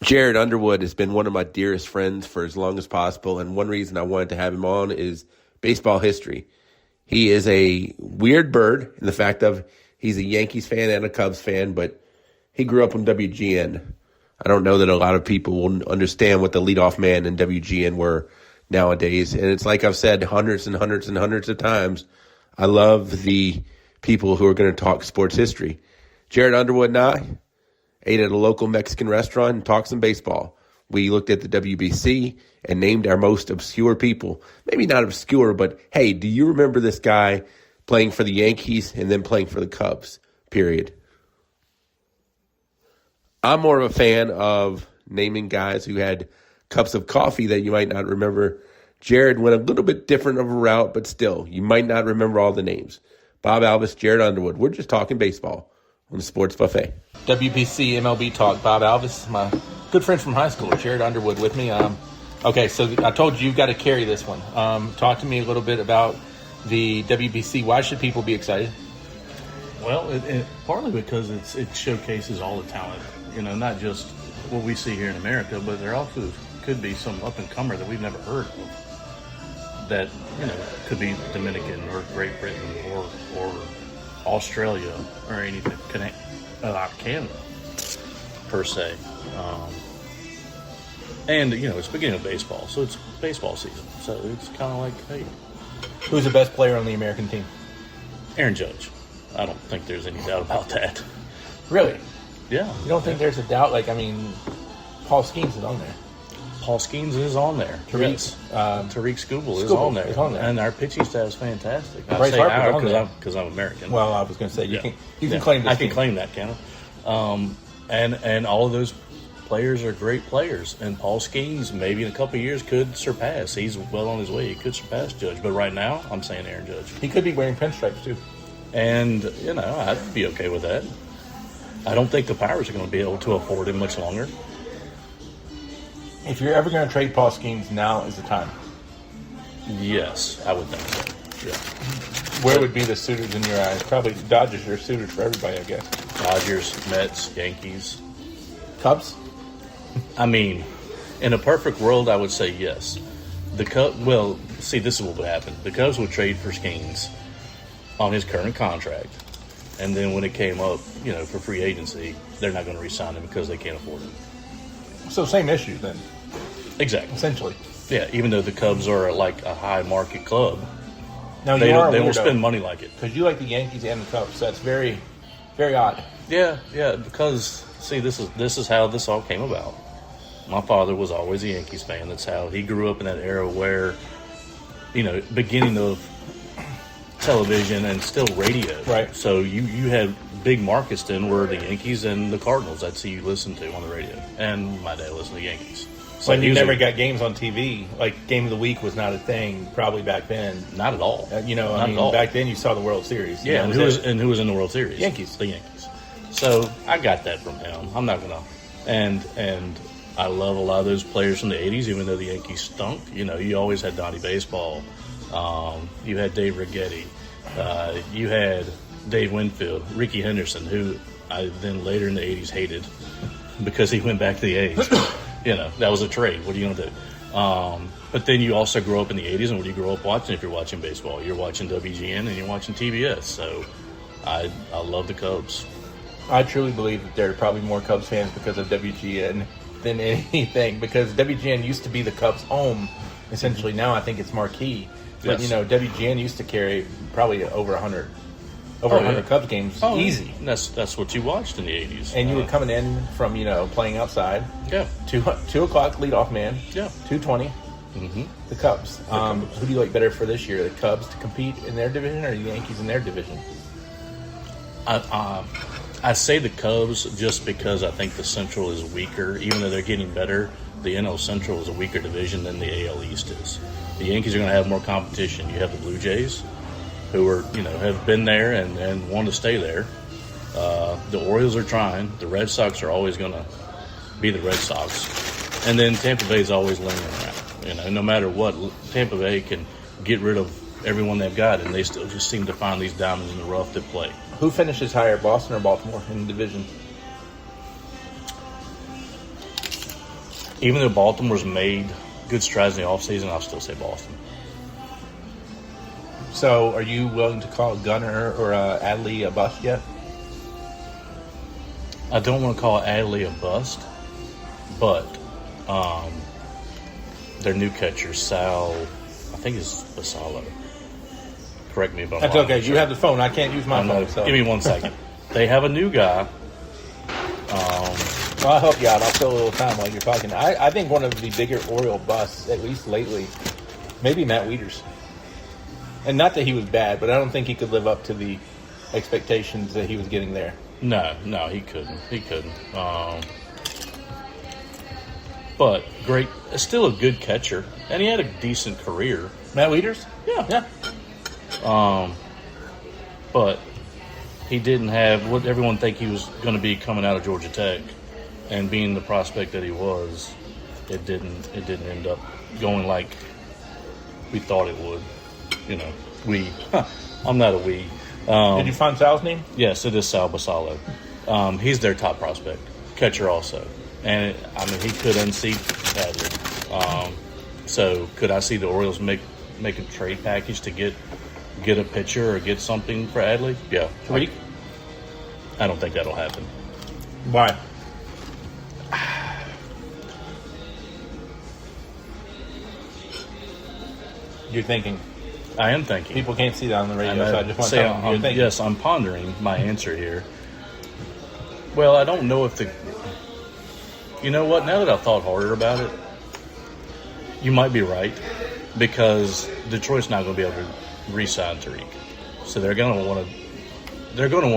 Jared Underwood has been one of my dearest friends for as long as possible, and one reason I wanted to have him on is baseball history. He is a weird bird in the fact of he's a Yankees fan and a Cubs fan, but he grew up on WGN. I don't know that a lot of people will understand what the leadoff man in WGN were nowadays, and it's like I've said hundreds and hundreds and hundreds of times, I love the people who are going to talk sports history. Jared Underwood and I ate at a local Mexican restaurant and talked some baseball. We looked at the WBC and named our most obscure people. Maybe not obscure, but hey, do you remember this guy playing for the Yankees and then playing for the Cubs? Period. I'm more of a fan of naming guys who had cups of coffee that you might not remember. Jared went a little bit different of a route, but still, you might not remember all the names. Bob Alvis, Jared Underwood. We're just talking baseball on the Sports Buffet. WBC MLB Talk. Bob Alvis, my good friend from high school, Jared Underwood with me. Okay, so I told you you've got to carry this one. Talk to me a little bit about the WBC. Why should people be excited? Well, partly because it showcases all the talent, not just what we see here in America, but there also could be some up-and-comer that we've never heard of that, could be Dominican or Great Britain or Australia or anything, Canada, per se. And, it's beginning of baseball, so it's baseball season. So it's kind of like, hey. Who's the best player on the American team? Aaron Judge. I don't think there's any doubt about that. Really? Yeah. You don't think there's a doubt? Paul Skeens is on there. Paul Skeens is on there. Tariq Skubal is on there. And our pitching staff is fantastic. Bryce Harper's on there. Because I'm American. Well, I was going to say, you can claim this. I can claim that, can I? And all of those players are great players. And Paul Skeens, maybe in a couple of years, could surpass. He's well on his way. He could surpass Judge. But right now, I'm saying Aaron Judge. He could be wearing pinstripes, too. And, I'd be okay with that. I don't think the Pirates are going to be able to afford him much longer. If you're ever going to trade Paul Skeens, now is the time. Yes, I would think so. Yeah. Where would be the suitors in your eyes? Probably Dodgers are suitors for everybody, I guess. Dodgers, Mets, Yankees. Cubs? In a perfect world, I would say yes. The Cubs, this is what would happen. The Cubs would trade for Skeens on his current contract. And then when it came up, for free agency, they're not going to re-sign him because they can't afford him. So same issue then. Exactly. Essentially. Yeah, even though the Cubs are like a high market club, now they won't spend money like it. Because you like the Yankees and the Cubs. That's very, very odd. Yeah, because this is how this all came about. My father was always a Yankees fan. That's how he grew up in that era where, beginning of television and still radio. Right. So you had big markets then were the Yankees and the Cardinals. That's who you listened to on the radio. And my dad listened to the Yankees. So you never got games on TV. Like Game of the Week was not a thing probably back then. Not at all. Not at all. Back then you saw the World Series. Yeah, and who was in the World Series? Yankees. The Yankees. So I got that from him. I'm not gonna and I love a lot of those players from the 80s, even though the Yankees stunk. You always had Donnie Baseball. You had Dave Righetti. You had Dave Winfield, Ricky Henderson, who I then later in the 80s hated because he went back to the A's. That was a trade. What are you going to do? But then you also grow up in the 80s, and what do you grow up watching if you're watching baseball? You're watching WGN and you're watching TBS. So I love the Cubs. I truly believe that there are probably more Cubs fans because of WGN than anything, because WGN used to be the Cubs' home, essentially. Now I think it's marquee. But, Yes. WGN used to carry probably over 100 Cubs games easy. And that's what you watched in the 80s. And you were coming in from, playing outside. Yeah. 2 o'clock leadoff man. Yeah. 2:20. Mm-hmm. The Cubs. Who do you like better for this year? The Cubs to compete in their division or the Yankees in their division? I say the Cubs just because I think the Central is weaker. Even though they're getting better, the NL Central is a weaker division than the AL East is. The Yankees are going to have more competition. You have the Blue Jays, who are have been there and want to stay there. The Orioles are trying. The Red Sox are always going to be the Red Sox, and then Tampa Bay is always lingering around. No matter what, Tampa Bay can get rid of everyone they've got, and they still just seem to find these diamonds in the rough to play. Who finishes higher, Boston or Baltimore, in the division? Even though Baltimore's made good strides in the offseason, I'll still say Boston. So, are you willing to call Gunnar or Adley a bust yet? I don't want to call Adley a bust, but their new catcher, Sal, I think it's Basalo. Correct me if I'm wrong. That's okay. You have the phone. I can't use my phone. So. Give me 1 second. They have a new guy. Well, I'll help you out. I'll fill a little time while you're talking. I think one of the bigger Oriole busts, at least lately, maybe Matt Wieters. And not that he was bad, but I don't think he could live up to the expectations that he was getting there. No, he couldn't. But great, still a good catcher, and he had a decent career. Matt Wieters? Yeah. But he didn't have what everyone think he was going to be coming out of Georgia Tech, and being the prospect that he was, it didn't end up going like we thought it would. I'm not a we. Did you find Sal's name? Yes, it is Sal Basalo. He's their top prospect, catcher also. And, he could unseat Adley. So could I see the Orioles make a trade package to get a pitcher or get something for Adley? Yeah. Tariq? I don't think that'll happen. Why? You're thinking. I am thinking. People can't see that on the radio, so I just want to tell them you're thinking. Yes, I'm pondering my answer here. Well, I don't know if you know what? Now that I've thought harder about it, you might be right, because Detroit's not going to be able to re-sign Tariq, so they're going to want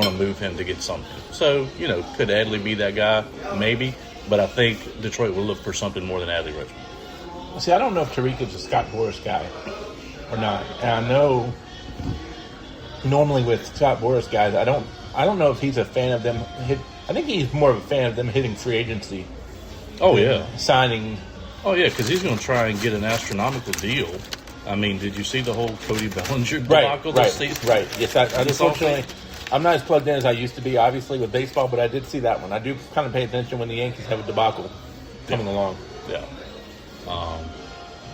to move him to get something. So could Adley be that guy? Maybe, but I think Detroit will look for something more than Adley Rutschman. See, I don't know if Tariq is a Scott Boras guy or not, and I know normally with Scott Boras guys, I don't know if he's a fan of them. I think he's more of a fan of them hitting free agency. Oh yeah, signing. Oh yeah, because he's going to try and get an astronomical deal. Did you see the whole Cody Bellinger debacle this season? Right. Yes, unfortunately, I'm not as plugged in as I used to be, obviously, with baseball, but I did see that one. I do kind of pay attention when the Yankees have a debacle coming along. Yeah.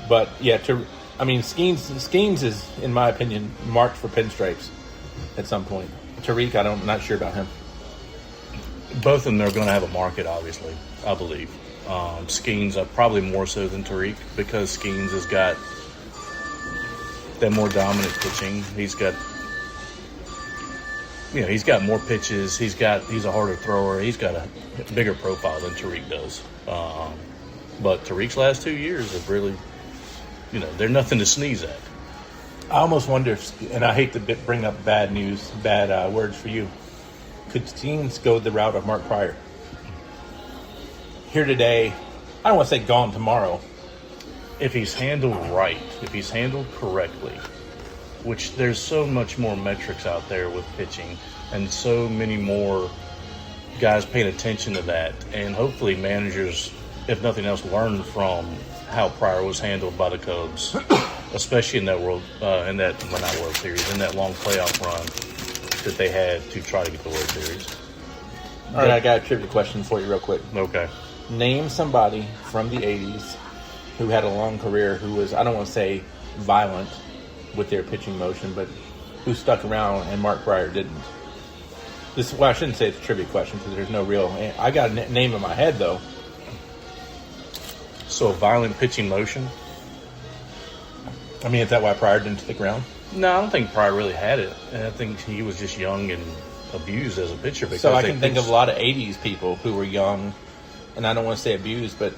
But yeah, Skeens is, in my opinion, marked for pinstripes at some point. Tariq, I'm not sure about him. Both of them are going to have a market, obviously, I believe. Skeens probably more so than Tariq, because Skeens has got that more dominant pitching. He's got more pitches. He's a harder thrower. He's got a bigger profile than Tariq does. But Tariq's last 2 years have really, they're nothing to sneeze at. I almost wonder if, and I hate to bring up bad news, bad words for you, could Skeens go the route of Mark Pryor? Here today, I don't want to say gone tomorrow. If he's handled right, if he's handled correctly, which there's so much more metrics out there with pitching and so many more guys paying attention to that, and hopefully managers, if nothing else, learn from how Pryor was handled by the Cubs, especially in that World Series, in that long playoff run that they had to try to get the World Series. All right, I got a trivia question for you real quick. Okay. Name somebody from the 80s who had a long career who was, I don't want to say violent with their pitching motion, but who stuck around and Mark Pryor didn't. I shouldn't say it's a trivia question because there's no real. I got a name in my head, though. So a violent pitching motion? Is that why Pryor didn't stick around? No, I don't think Pryor really had it. I think he was just young and abused as a pitcher. Because so I can think of a lot of 80s people who were young, and I don't want to say abused, but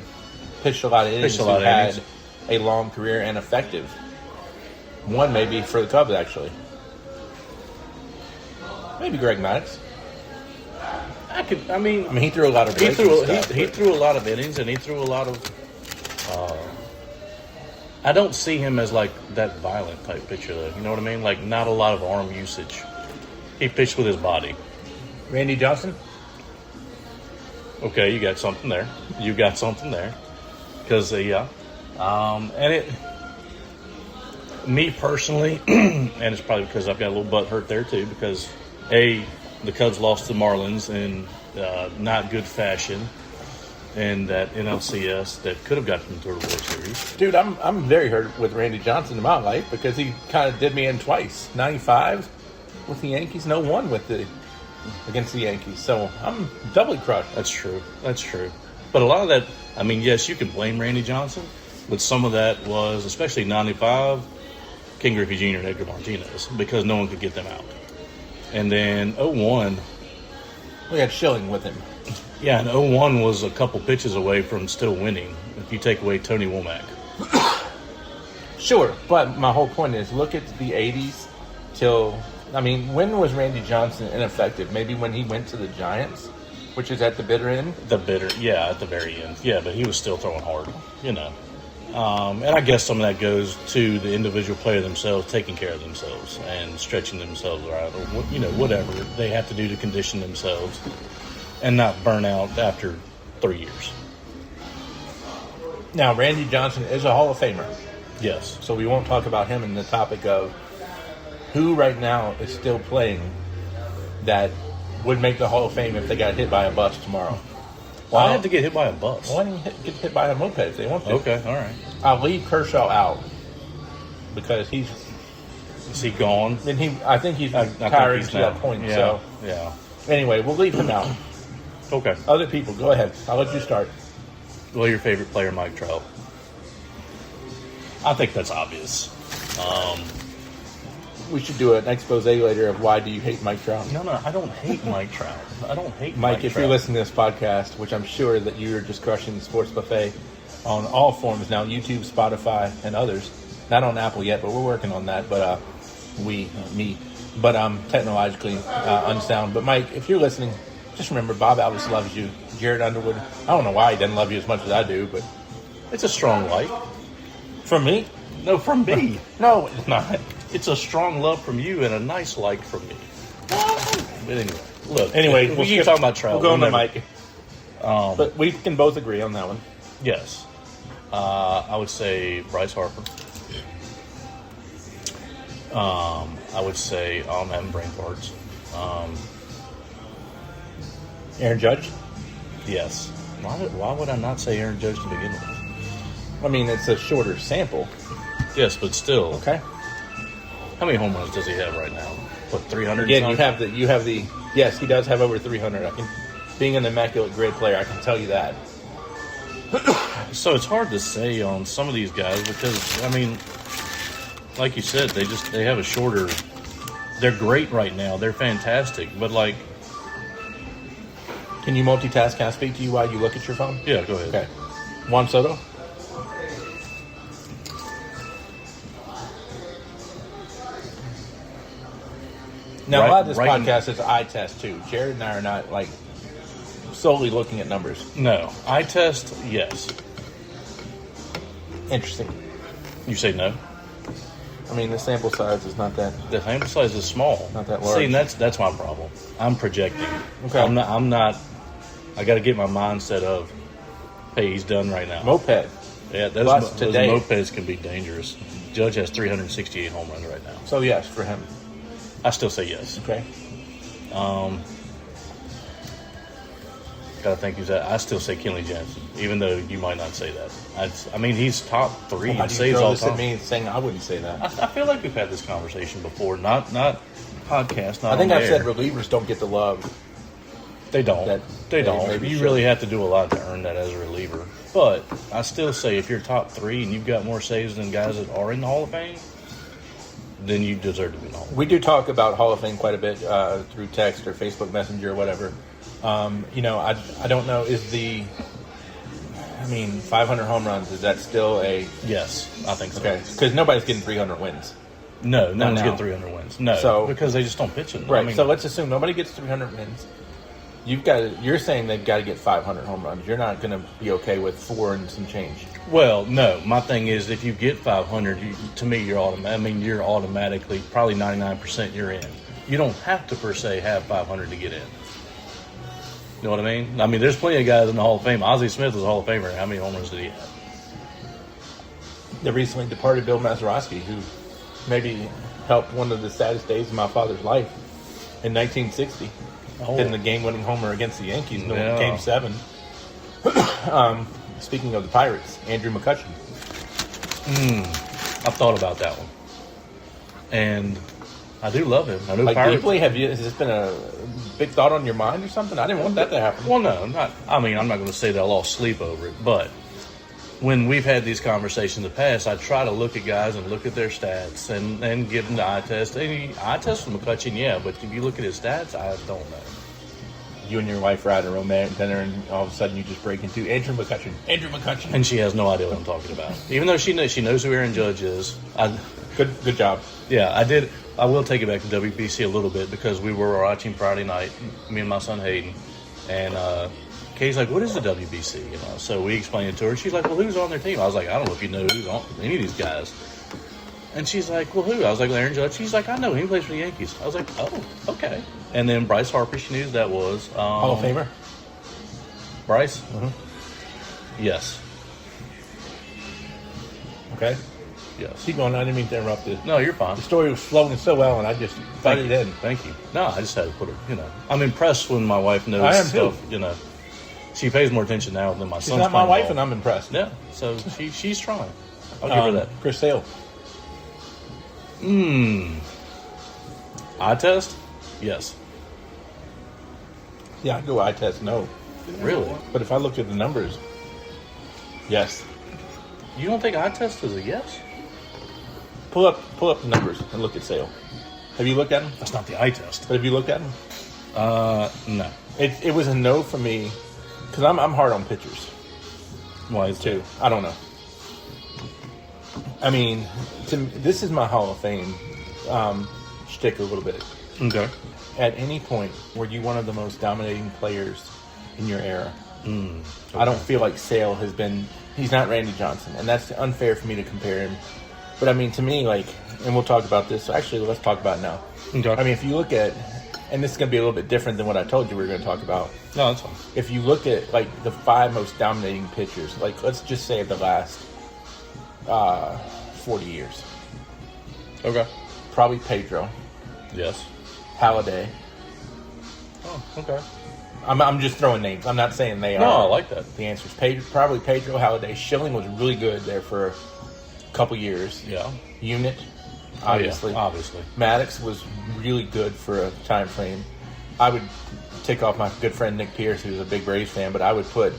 pitched a lot of innings who had a long career and effective. One maybe for the Cubs, actually. Maybe Greg Maddox. He threw a lot of he threw a lot of innings, and he threw a lot of. I don't see him as like that violent type pitcher, though. You know what I mean? Like not a lot of arm usage. He pitched with his body. Randy Johnson. Okay, you got something there. Because me personally, and it's probably because I've got a little butt hurt there too, because the Cubs lost to the Marlins in not good fashion, in that NLCS that could have gotten them to a World Series. Dude, I'm very hurt with Randy Johnson in my life because he kind of did me in twice. 95 with the Yankees, 01 against the Yankees. So I'm doubly crushed. That's true. But a lot of that, I mean, yes, you can blame Randy Johnson, but some of that was, especially 95, King Griffey Jr. and Edgar Martinez, because no one could get them out. And then 01, we had Schilling with him. yeah, and 01 was a couple pitches away from still winning if you take away Tony Womack. Sure, but my whole point is look at the 80s till, I mean, when was Randy Johnson ineffective? Maybe when he went to the Giants, which is at the bitter end? At the very end. Yeah, but he was still throwing hard, you know. And I guess some of that goes to the individual player themselves taking care of themselves and stretching themselves out, or whatever they have to do to condition themselves and not burn out after 3 years. Now, Randy Johnson is a Hall of Famer, Yes. so we won't talk about him in the topic of who right now is still playing that would make the Hall of Fame if they got hit by a bus tomorrow. Well, I had to get hit by a bus. Why didn't you get hit by a moped if they want to? Okay, all right. I'll leave Kershaw out because he's. Is he gone? And I think he's tired to that point. Yeah, So yeah. anyway, we'll leave him out. Okay. Other people, go ahead. I'll let you start. Well, your favorite player, Mike Trout. I think that's obvious. We should do an expose later of why do you hate Mike Trout. No, I don't hate Mike Trout. I don't hate Mike, if Trout. you're listening to this podcast, which I'm sure that you're just crushing the sports buffet on all forms now, YouTube, Spotify, and others. Not on Apple yet, but we're working on that. But technologically unsound. But Mike, if you're listening, just remember Bob Alvis loves you. Jared Underwood, I don't know why he doesn't love you as much as I do, but It's a strong like. from me, No, from me. no, it's not. It's a strong love from you and a nice like from me. But anyway, look. Anyway, we keep talking about Trout. We'll go on to never- Mike. But we can both agree on that one. Yes. I would say Bryce Harper. I would say I'm having brain farts. Aaron Judge? Yes. Why would I not say Aaron Judge to begin with? I mean, it's a shorter sample. Yes, but still. Okay. How many home runs does he have right now? What, 300? Again, you have the. Yes, he does have over 300. Being an immaculate grid player, I can tell you that. So it's hard to say on some of these guys because, I mean, like you said, they have a shorter. They're great right now. They're fantastic, but like. Can you multitask? Can I speak to you while you look at your phone? Yeah, go ahead. Okay. Juan Soto? Now, a lot of this podcast is eye test, too. Jared and I are not, like, solely looking at numbers. No. Eye test, yes. Interesting. You say no? I mean, the sample size is not that. The sample size is small. Not that large. See, and that's my problem. I'm projecting. Okay. I'm not. I got to get my mindset of, hey, he's done right now. Moped. Yeah, those mopeds can be dangerous. Judge has 368 home runs right now. So, yes, for him. I still say yes. Okay. Gotta think who's that. I still say Kenley Jansen, even though you might not say that. I mean, he's top 3 Why in do you saves throw all this at time. me saying I wouldn't say that? I feel like we've had this conversation before. Not podcast. Not I think on I've air. said relievers don't get the love. They don't. They don't. maybe You should. really have to do a lot to earn that as a reliever. But I still say if you're top 3 and you've got more saves than guys that are in the Hall of Fame, then you deserve to be in the Hall of Fame. We do talk about Hall of Fame quite a bit through text or Facebook Messenger or whatever. I don't know, 500 home runs, is that still a... Yes, I think so. Okay, because nobody's getting 300 wins. No one's now. getting 300 wins. No, So- because they just don't pitch it. Right, I mean, so let's assume nobody gets 300 wins. You're saying they've got to get 500 home runs. You're not going to be okay with 4 and some change. well, no. My thing is, if you get 500, to me, you're automatically probably 99% you're in. You don't have to per se have 500 to get in. You know what I mean? I mean, there's plenty of guys in the Hall of Fame. Ozzie Smith was a Hall of Famer. How many home runs did he have? The recently departed Bill Mazeroski, who maybe helped one of the saddest days of my father's life in 1960. Oh. Hitting the game-winning homer against the Yankees in Yeah. Game 7. Speaking of the Pirates, Andrew McCutchen. I've thought about that one, and I do love him. I know Like Pirates. deeply, has this been a big thought on your mind or something? I didn't want that to happen. Well, no, not. I mean, I'm not going to say that I'll lost sleep over it, but when we've had these conversations in the past, I try to look at guys and look at their stats and give them the eye test. Eye test from McCutchen, yeah, but if you look at his stats, I don't know. You and your wife are at a romantic dinner, and all of a sudden you just break into Andrew McCutchen. Andrew McCutchen. And she has no idea what I'm talking about. Even though she knows who Aaron Judge is. Good job. Yeah, I did. I will take it back to WBC a little bit because we were watching Friday night, me and my son Hayden, and Kay's like, "What is the WBC?" You know, so we explained it to her. She's like, "Well, who's on their team?" I was like, "I don't know if you know who's on any of these guys." And she's like, "Well, who?" I was like, "Aaron Judge." She's like, "I know him. He plays for the Yankees." I was like, "Oh, okay." And then Bryce Harper, she knew who that was. Hall of Famer. Bryce? Mm-hmm. Yes. Okay. Yes. Keep going. I didn't mean to interrupt you. No, you're fine. The story was flowing so well, and I just got it in. Thank you. No, I just had to put it, you know. I'm impressed when my wife knows I am stuff, too. you know. She pays more attention now than my She's son's not my playing wife, ball. and I'm impressed. Yeah, so she's trying. I'll give her that. Chris Sale. Eye test? Yes. Yeah, I go eye test, no. Really? But if I looked at the numbers, yes. You don't think eye test is a yes? Pull up the numbers and look at Sale. Have you looked at them? That's not the eye test. But have you looked at them? No. It was a no for me because I'm hard on pitchers Why is too. I don't know. I mean, this is my Hall of Fame shtick a little bit. Okay. At any point, were you one of the most dominating players in your era? Okay. I don't feel like Sale has been. He's not Randy Johnson, and that's unfair for me to compare him. But I mean, to me, like, and we'll talk about this. Actually, let's talk about it now. Okay. I mean, if you look at, and this is going to be a little bit different than what I told you we were going to talk about. No, that's fine. If you look at like the 5 most dominating pitchers, like let's just say the last 40 years, Okay. probably Pedro, Yes. Halladay. Oh, okay. I'm just throwing names. I'm not saying they are. No, I like that. The answer is probably Pedro, Halladay. Schilling was really good there for a couple years. Yeah. Unit, obviously. Oh, yeah, obviously. Maddox was really good for a time frame. I would take off my good friend Nick Pierce, who's a big Braves fan, but I would put,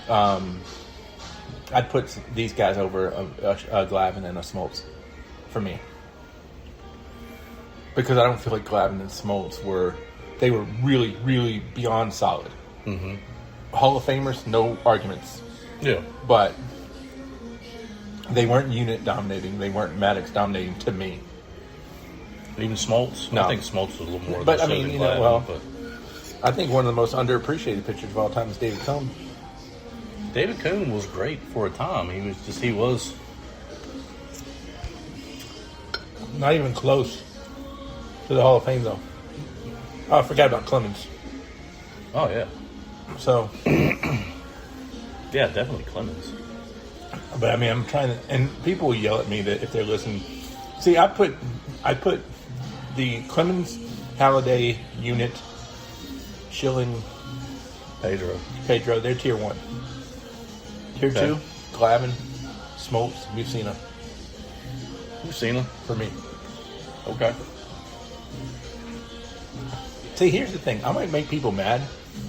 I'd put these guys over a Glavine and a Smoltz for me, because I don't feel like Glavine and Smoltz were really, really beyond solid. Mm-hmm. Hall of Famers, no arguments, Yeah. but they weren't unit dominating. They weren't Maddox dominating to me. Even Smoltz? No. I think Smoltz was a little more. But, than I mean, Southern you know, Glavine, well- but I think one of the most underappreciated pitchers of all time is David Cone. David Cohn was great for a time. He was. Not even close to the Hall of Fame, though. Oh, I forgot about Clemens. Oh yeah. So, Yeah, definitely Clemens. but I mean, I'm trying to, and people will yell at me that if they're listening. See, I put the Clemens, Halladay, Unit, Schilling, Pedro. Pedro. They're tier 1. Tier Okay. 2, Glavine, Smoltz, Mussina You've seen him? for me. Okay. See, here's the thing. I might make people mad,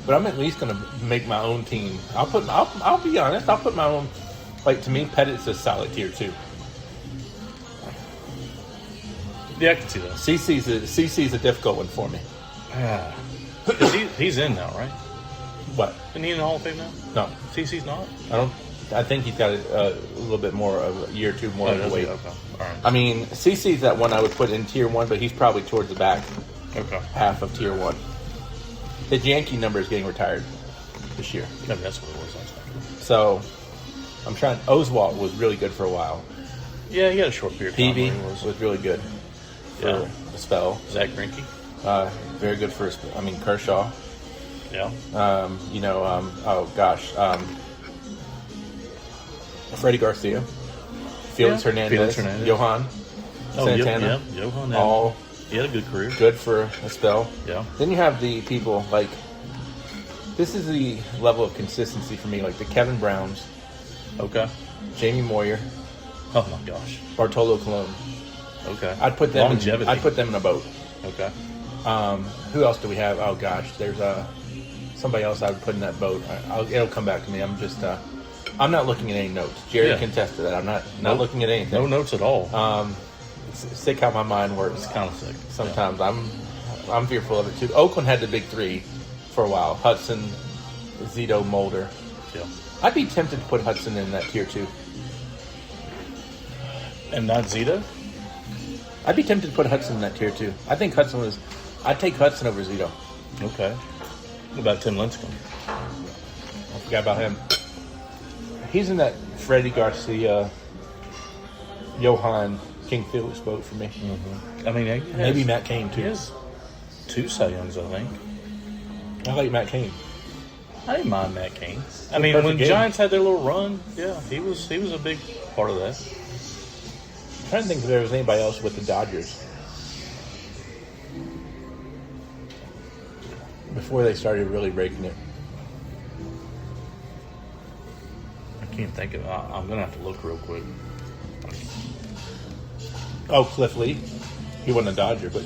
but I'm at least going to make my own team. I'll be honest. I'll put my own. Like, to me, Pettit's a solid tier 2. Yeah, I can see that. CC's a difficult one for me. Yeah. He's in now, right? What? Isn't he in the Hall of Fame now? No, CC's not? I think he's got a little bit more of a year or two more of a does he? weight. Okay. All right. I mean, CC's that one I would put in tier 1, but he's probably towards the back Okay. half of tier 1. His Yankee number is getting retired this year. Maybe that's what it was last time. So, I'm trying. Oswalt was really good for a while. Yeah, he had a short period of time. Peavy where he was really good for Yeah. a spell. Zach Greinke. Very good for a spell. I mean, Kershaw. Yeah. Freddie Garcia. Felix Yeah. Hernandez. Felix Hernandez. Johan Santana. Yeah. Johan. All He had a good career. good for a spell. Yeah. Then you have the people like This is the level of consistency for me, like the Kevin Browns, Okay. Jamie Moyer, Oh my gosh. Bartolo Colon. Okay. I'd put them. Longevity. I'd put them in a boat. Okay. Who else do we have? Oh gosh, there's somebody else I would put in that boat. It'll come back to me. I'm just I'm not looking at any notes. Jerry Yeah. can attest to that. I'm not Nope. looking at anything. No notes at all. It's sick how my mind works. It's kind of sick. Sometimes I'm fearful of it too. Oakland had the big three for a while: Hudson, Zito, Mulder. Yeah. I'd be tempted to put Hudson in that tier 2. And not Zeta? I'd be tempted to put Hudson in that tier 2. I think I'd take Hudson over Zito. Okay. What about Tim Lincecum? I forgot about him. He's in that Freddie Garcia, Johan, King Felix boat for me. I mean, Maybe Matt Cain He too. has 2 Cy Youngs, I think. I like Matt Cain. I didn't mind Matt Cain. I mean, perfect when game. Giants had their little run, yeah, he was a big part of that. I'm trying to think if there was anybody else with the Dodgers before they started really breaking it. I can't think of. I'm gonna have to look real quick. Oh, Cliff Lee. He wasn't a Dodger, but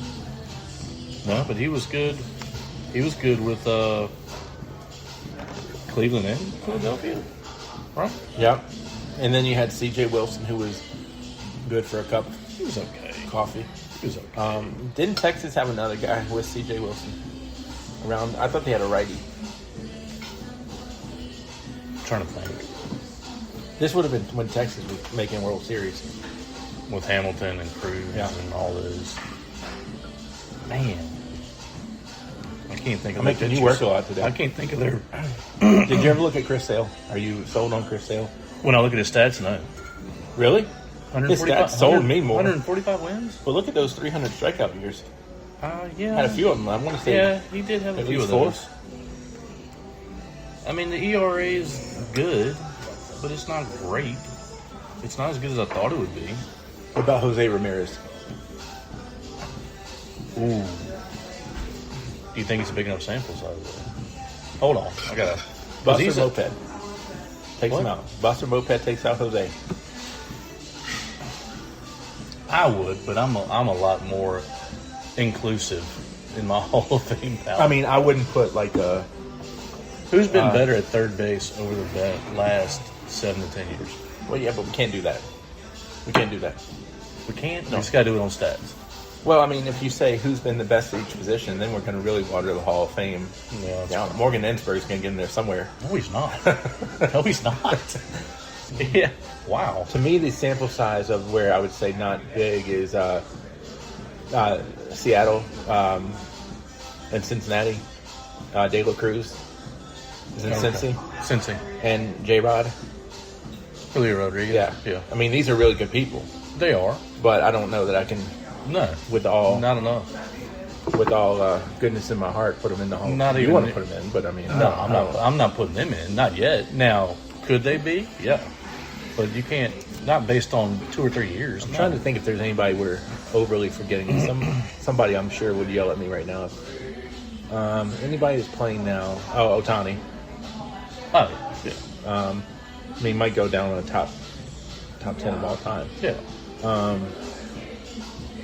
No, but he was good. He was good with Cleveland and Philadelphia, right? yeah. And then you had C.J. Wilson, who was good for a cup of He was okay. coffee. He was okay. Didn't Texas have another guy with C.J. Wilson around? I thought they had a righty. I'm trying to think. This would have been when Texas was making World Series. With Hamilton and Cruz Yeah. and all those. Man. I can't think of I'm making you work a lot today. I can't think of their. Did you ever look at Chris Sale? Are you sold on Chris Sale? When I look at his stats, no. Really? His stats sold me more. 145 wins? But look at those 300 strikeout years. Yeah. Had a few of them. I want to say Yeah, he did have a at few least of 4. those. I mean, the ERA is good, but it's not great. It's not as good as I thought it would be. What about Jose Ramirez? Ooh. Do you think it's a big enough sample size? Hold on. I got to. Buster Moped takes What? him out. Buster Moped takes out Jose. I would, but I'm a lot more inclusive in my Hall of Fame ballot. I mean, I wouldn't put like a. Who's been better at third base over the last 7 to 10 years? Well, yeah, but we can't do that. We can't do that. We can't. No. We just got to do it on stats. Well, I mean, if you say who's been the best at each position, then we're going to really water the Hall of Fame Yeah, down. Morgan Ensberg's going to get in there somewhere. No, he's not. No, he's not. Yeah. Wow. To me, the sample size of where I would say not big is Seattle and Cincinnati. De La Cruz is in Cincy. Cincy. And J-Rod. Julio Rodriguez. Yeah. Yeah. I mean, these are really good people, They are. but I don't know that I can, No. with all Not enough. goodness in my heart, put them in the Hall. Not You even- want to put them in, but I mean, No, I'm not putting them in. Not yet. Now, could they be? Yeah. But you can't, not based on 2 or 3 years. I'm trying to think if there's anybody we're overly forgetting. Somebody I'm sure would yell at me right now. Anybody who's playing now? Oh, Ohtani. Oh, yeah. I mean, might go down on the top 10 of all time. Yeah.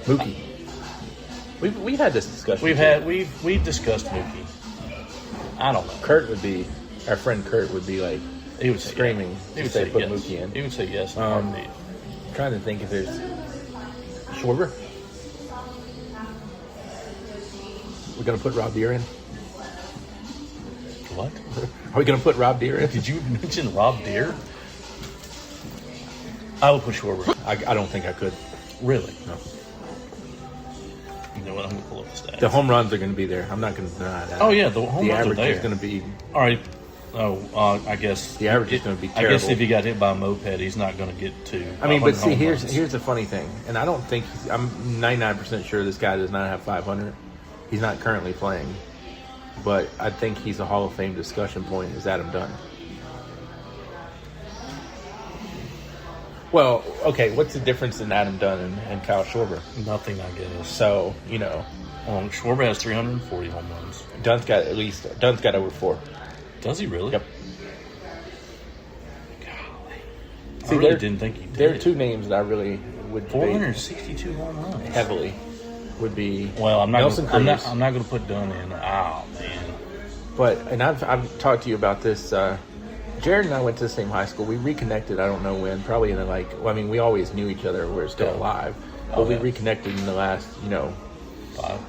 Mookie. We've had this discussion. We've discussed Mookie. I don't know. Kurt would be, our friend Kurt would be like He would say screaming yes. to He would say say put yes. Mookie in. He would say yes in a heartbeat. I'm trying to think if there's Schwarber. We're gonna put Rob Deere in. What? Are we gonna put Rob Deere in? Did you mention Rob Deere? I would put Schwarber. I don't think I could. Really? No. You know what? I'm going to pull up the stats. The home runs are going to be there. I'm not going to deny that. Oh, yeah, the home the runs are average there. is going to be. All right. Oh, I guess The average is gonna be I guess terrible. if he got hit by a moped, he's not going to get to. I mean, but 100 see, home here's runs. the funny thing, and I don't think I'm 99% sure this guy does not have 500. He's not currently playing, but I think he's a Hall of Fame discussion point. Is Adam Dunn? Well, okay. What's the difference in Adam Dunn and Kyle Schwarber? Nothing, I guess. So Schwarber has 340 home runs. Dunn's got over 4. Does he really? Yep. I really didn't think he did. There are two names that I really would debate 462 home runs. heavily. Would be Well, I'm not Nelson gonna, Cruz. I'm not going to put Dunn in. Oh man. But I've talked to you about this. Jared and I went to the same high school. We reconnected. I don't know when. Probably in we always knew each other. We're still alive, but we reconnected in the last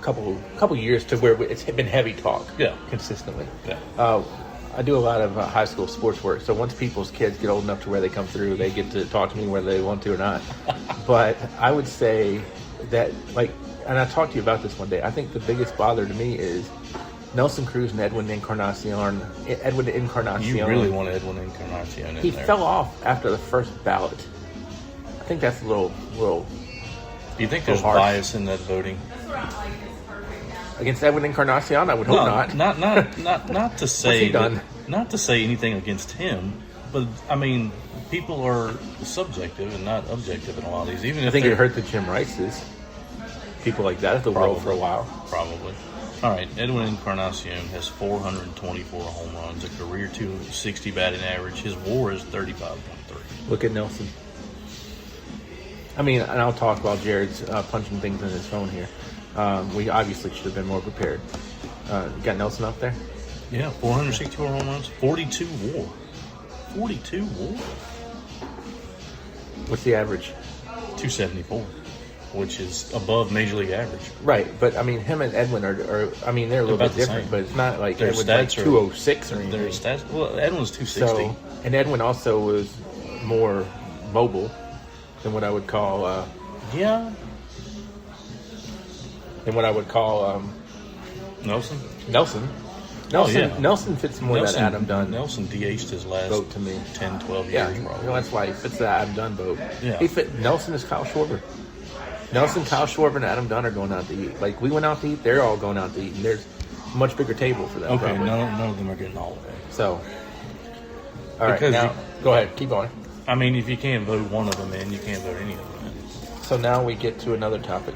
couple years to where it's been heavy talk. Consistently. Yeah. I do a lot of high school sports work, so once people's kids get old enough to where they come through, they get to talk to me whether they want to or not. But I would say that, and I talked to you about this one day, I think the biggest bother to me is Nelson Cruz and Edwin Encarnacion. You really want Edwin Encarnacion in there. He fell off after the first ballot. I think that's a little. Do you think there's bias in that voting? Against Edwin Encarnacion, I would hope not. Not to say What's he done? Not to say anything against him, but I mean, people are subjective and not objective in a lot of these. Even I if think it hurt the Jim Rice's people like that at the world for a while. Probably. All right, Edwin Encarnacion has 424 home runs, a career 260 batting average. His WAR is 35.3. Look at Nelson. I mean, and I'll talk while Jared's punching things in his phone here. We obviously should have been more prepared. You got Nelson up there? Yeah, 464 home runs, 42 WAR. 42 WAR? What's the average? 274, which is above Major League average. Right, but I mean, him and Edwin are they're a little bit different, same. but it's not like Their Edwin's like stats are 206 or anything. Their stats, well, Edwin's 260. So, and Edwin also was more mobile than what I would call. Yeah. Than what I would call Nelson. Nelson fits more that Adam Dunn. Nelson DH'd his last vote to me 10, 12 Yeah, years. Probably. that's why he fits the Adam Dunn vote. Yeah. He fit. Nelson is Kyle Schwarber. Nelson, Kyle Schwarber, and Adam Dunn are going out to eat. Like we went out to eat, they're all going out to eat, and there's a much bigger table for that. Okay, probably. none of them are getting all of it. So, all right, Because now go ahead, keep going. I mean, if you can't vote one of them in, you can't vote any of them in. So now we get to another topic.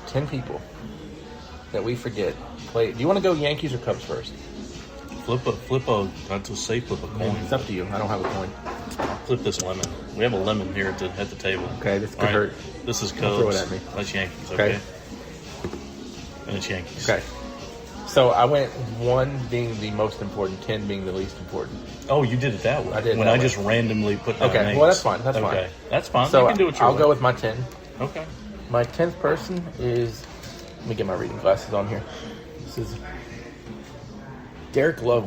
10 people that we forget play. Do you want to go Yankees or Cubs first? Flip a. I'd just say flip a coin. It's up to you. I don't have a coin. Flip this lemon. We have a lemon here at the table. Okay, this could All right, hurt. This is Cubs. Don't throw it at me. That's Yankees. Okay. Okay. And it's Yankees. Okay. So I went 1 being the most important, 10 being the least important. Oh, you did it that way. I did. When that I way. just randomly put down Okay. names. Well, that's fine. That's okay. fine. That's fine. So you can do it your I'll way. go with my 10. Okay. My 10th person is. Let me get my reading glasses on here. This is Derek Lowe.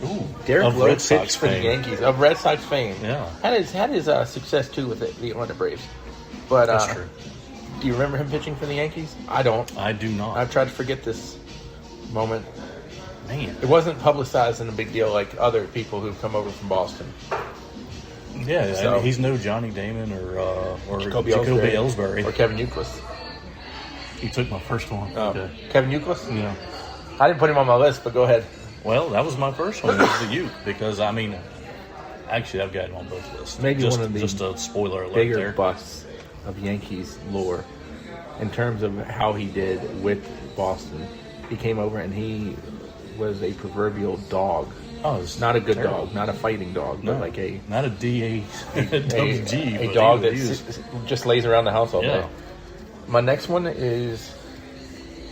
Ooh. Derek Of Lowe Red pitched Sox for the fame. Yankees of Red Sox fame. Yeah. Had his success too with the Atlanta Braves. But That's true. do you remember him pitching for the Yankees? I don't. I do not. I've tried to forget this moment. Man. It wasn't publicized in a big deal like other people who've come over from Boston. Yeah, So- I mean, he's no Johnny Damon or Jacoby Ellsbury. or Kevin Youkilis. He took my first one. Oh, Okay. Kevin Youkilis? Yeah. I didn't put him on my list, but go ahead. Well, that was my first one. It was the Ute because I mean, actually, I've got him on both lists. Maybe just, one of the just a spoiler alert Bigger there. busts of Yankees lore in terms of how he did with Boston. He came over and he was a proverbial dog. Oh, it's Not a good terrible. dog, not a fighting dog, but like a not a DA, WG, a dog that he was- just lays around the house all Yeah. day. My next one is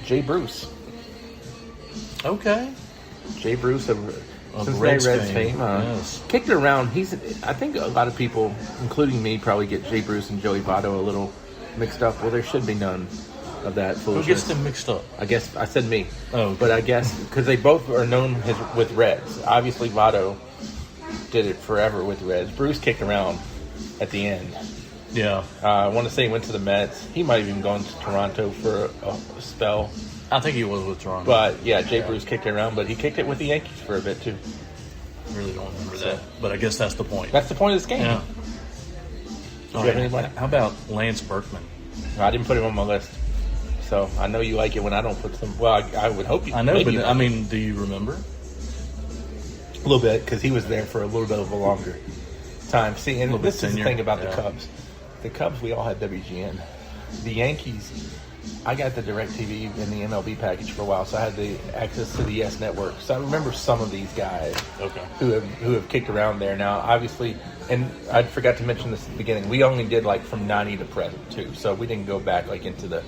Jay Bruce. Okay. Jay Bruce of Reds Cincinnati Reds fame, fame. yes. Kicked it around. I think a lot of people, including me, probably get Jay Bruce and Joey Votto a little mixed up. Well, there should be none of that Who foolishness. gets them mixed up? I guess I said me. Oh, okay. But I guess because they both are known with Reds. Obviously, Votto did it forever with Reds. Bruce kicked around at the end. Yeah. I want to say he went to the Mets. He might have even gone to Toronto for a spell. I think he was with Toronto. But yeah, Jay Bruce kicked it around, but he kicked it with the Yankees for a bit too. I really don't remember that. But I guess that's the point. That's the point of this game. Yeah. Do you have anybody? How about Lance Berkman? I didn't put him on my list, so I know you like it when I don't put some. Well, I would hope you. I know, maybe but you I like mean, do you remember? it. A little bit because he was there for a little bit of a longer time. See, and little this bit is the tenure, thing about yeah. the Cubs. The Cubs, we all had WGN. The Yankees, I got the DirecTV and the MLB package for a while, so I had the access to the Yes Network. So I remember some of these guys who have kicked around there. Now, obviously, and I forgot to mention this at the beginning, we only did like from 90 to present, too. So we didn't go back like into the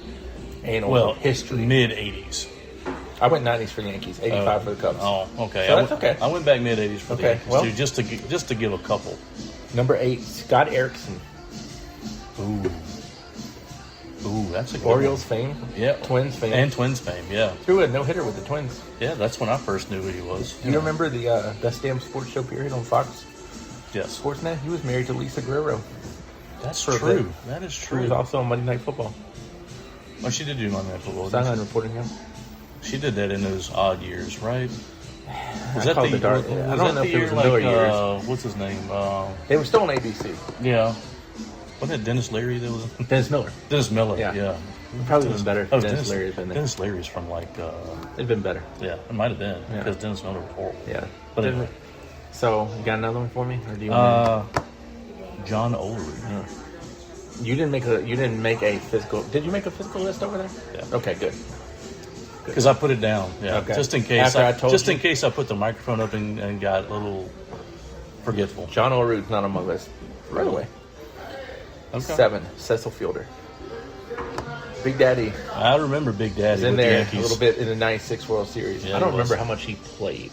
annals of history. Mid-'80s. I went 90s for the Yankees, 85 for the Cubs. Oh, okay. So that's okay. I went back mid-'80s for the Yankees, too, just to give a couple. Number 8, Scott Erickson. Ooh, that's a good Orioles one. fame. Yeah. Twins fame. And Twins fame, yeah. Threw a no-hitter with the Twins. Yeah, that's when I first knew who he was. You remember the Best Damn Sports Show period on Fox Yes. Sportsnet? He was married to Lisa Guerrero. That's For a true. bit. That is She true. was also on Monday Night Football. Oh, she did do Monday Night Football. Sideline reporting him. She did that in those odd years, right? Was I that call the it the dark. was I that don't know the if it was year, the Miller years. What's his name? They were still on ABC. Yeah. Wasn't it Dennis Leary that was? Dennis Miller. Dennis Miller. Yeah. Yeah. Probably been better. Oh, Dennis Leary has been there. Dennis Leary's from like. It'd been better. Yeah, it might have been Yeah. because Dennis Miller was horrible. Yeah. But anyway, So, you got another one for me, or do you? Want John Olerud. You didn't make a physical. Did you make a physical list over there? Yeah. Okay, good. Because I put it down. Yeah. Okay. Just in case. After I told you. in case I put the microphone up and got a little forgetful. John Olerud's not on my list. Right away. Okay. 7, Cecil Fielder. Big Daddy I remember Big Daddy is in with the there Yankees. a little bit in the '96 World Series. Yeah, I don't he was. remember how much he played.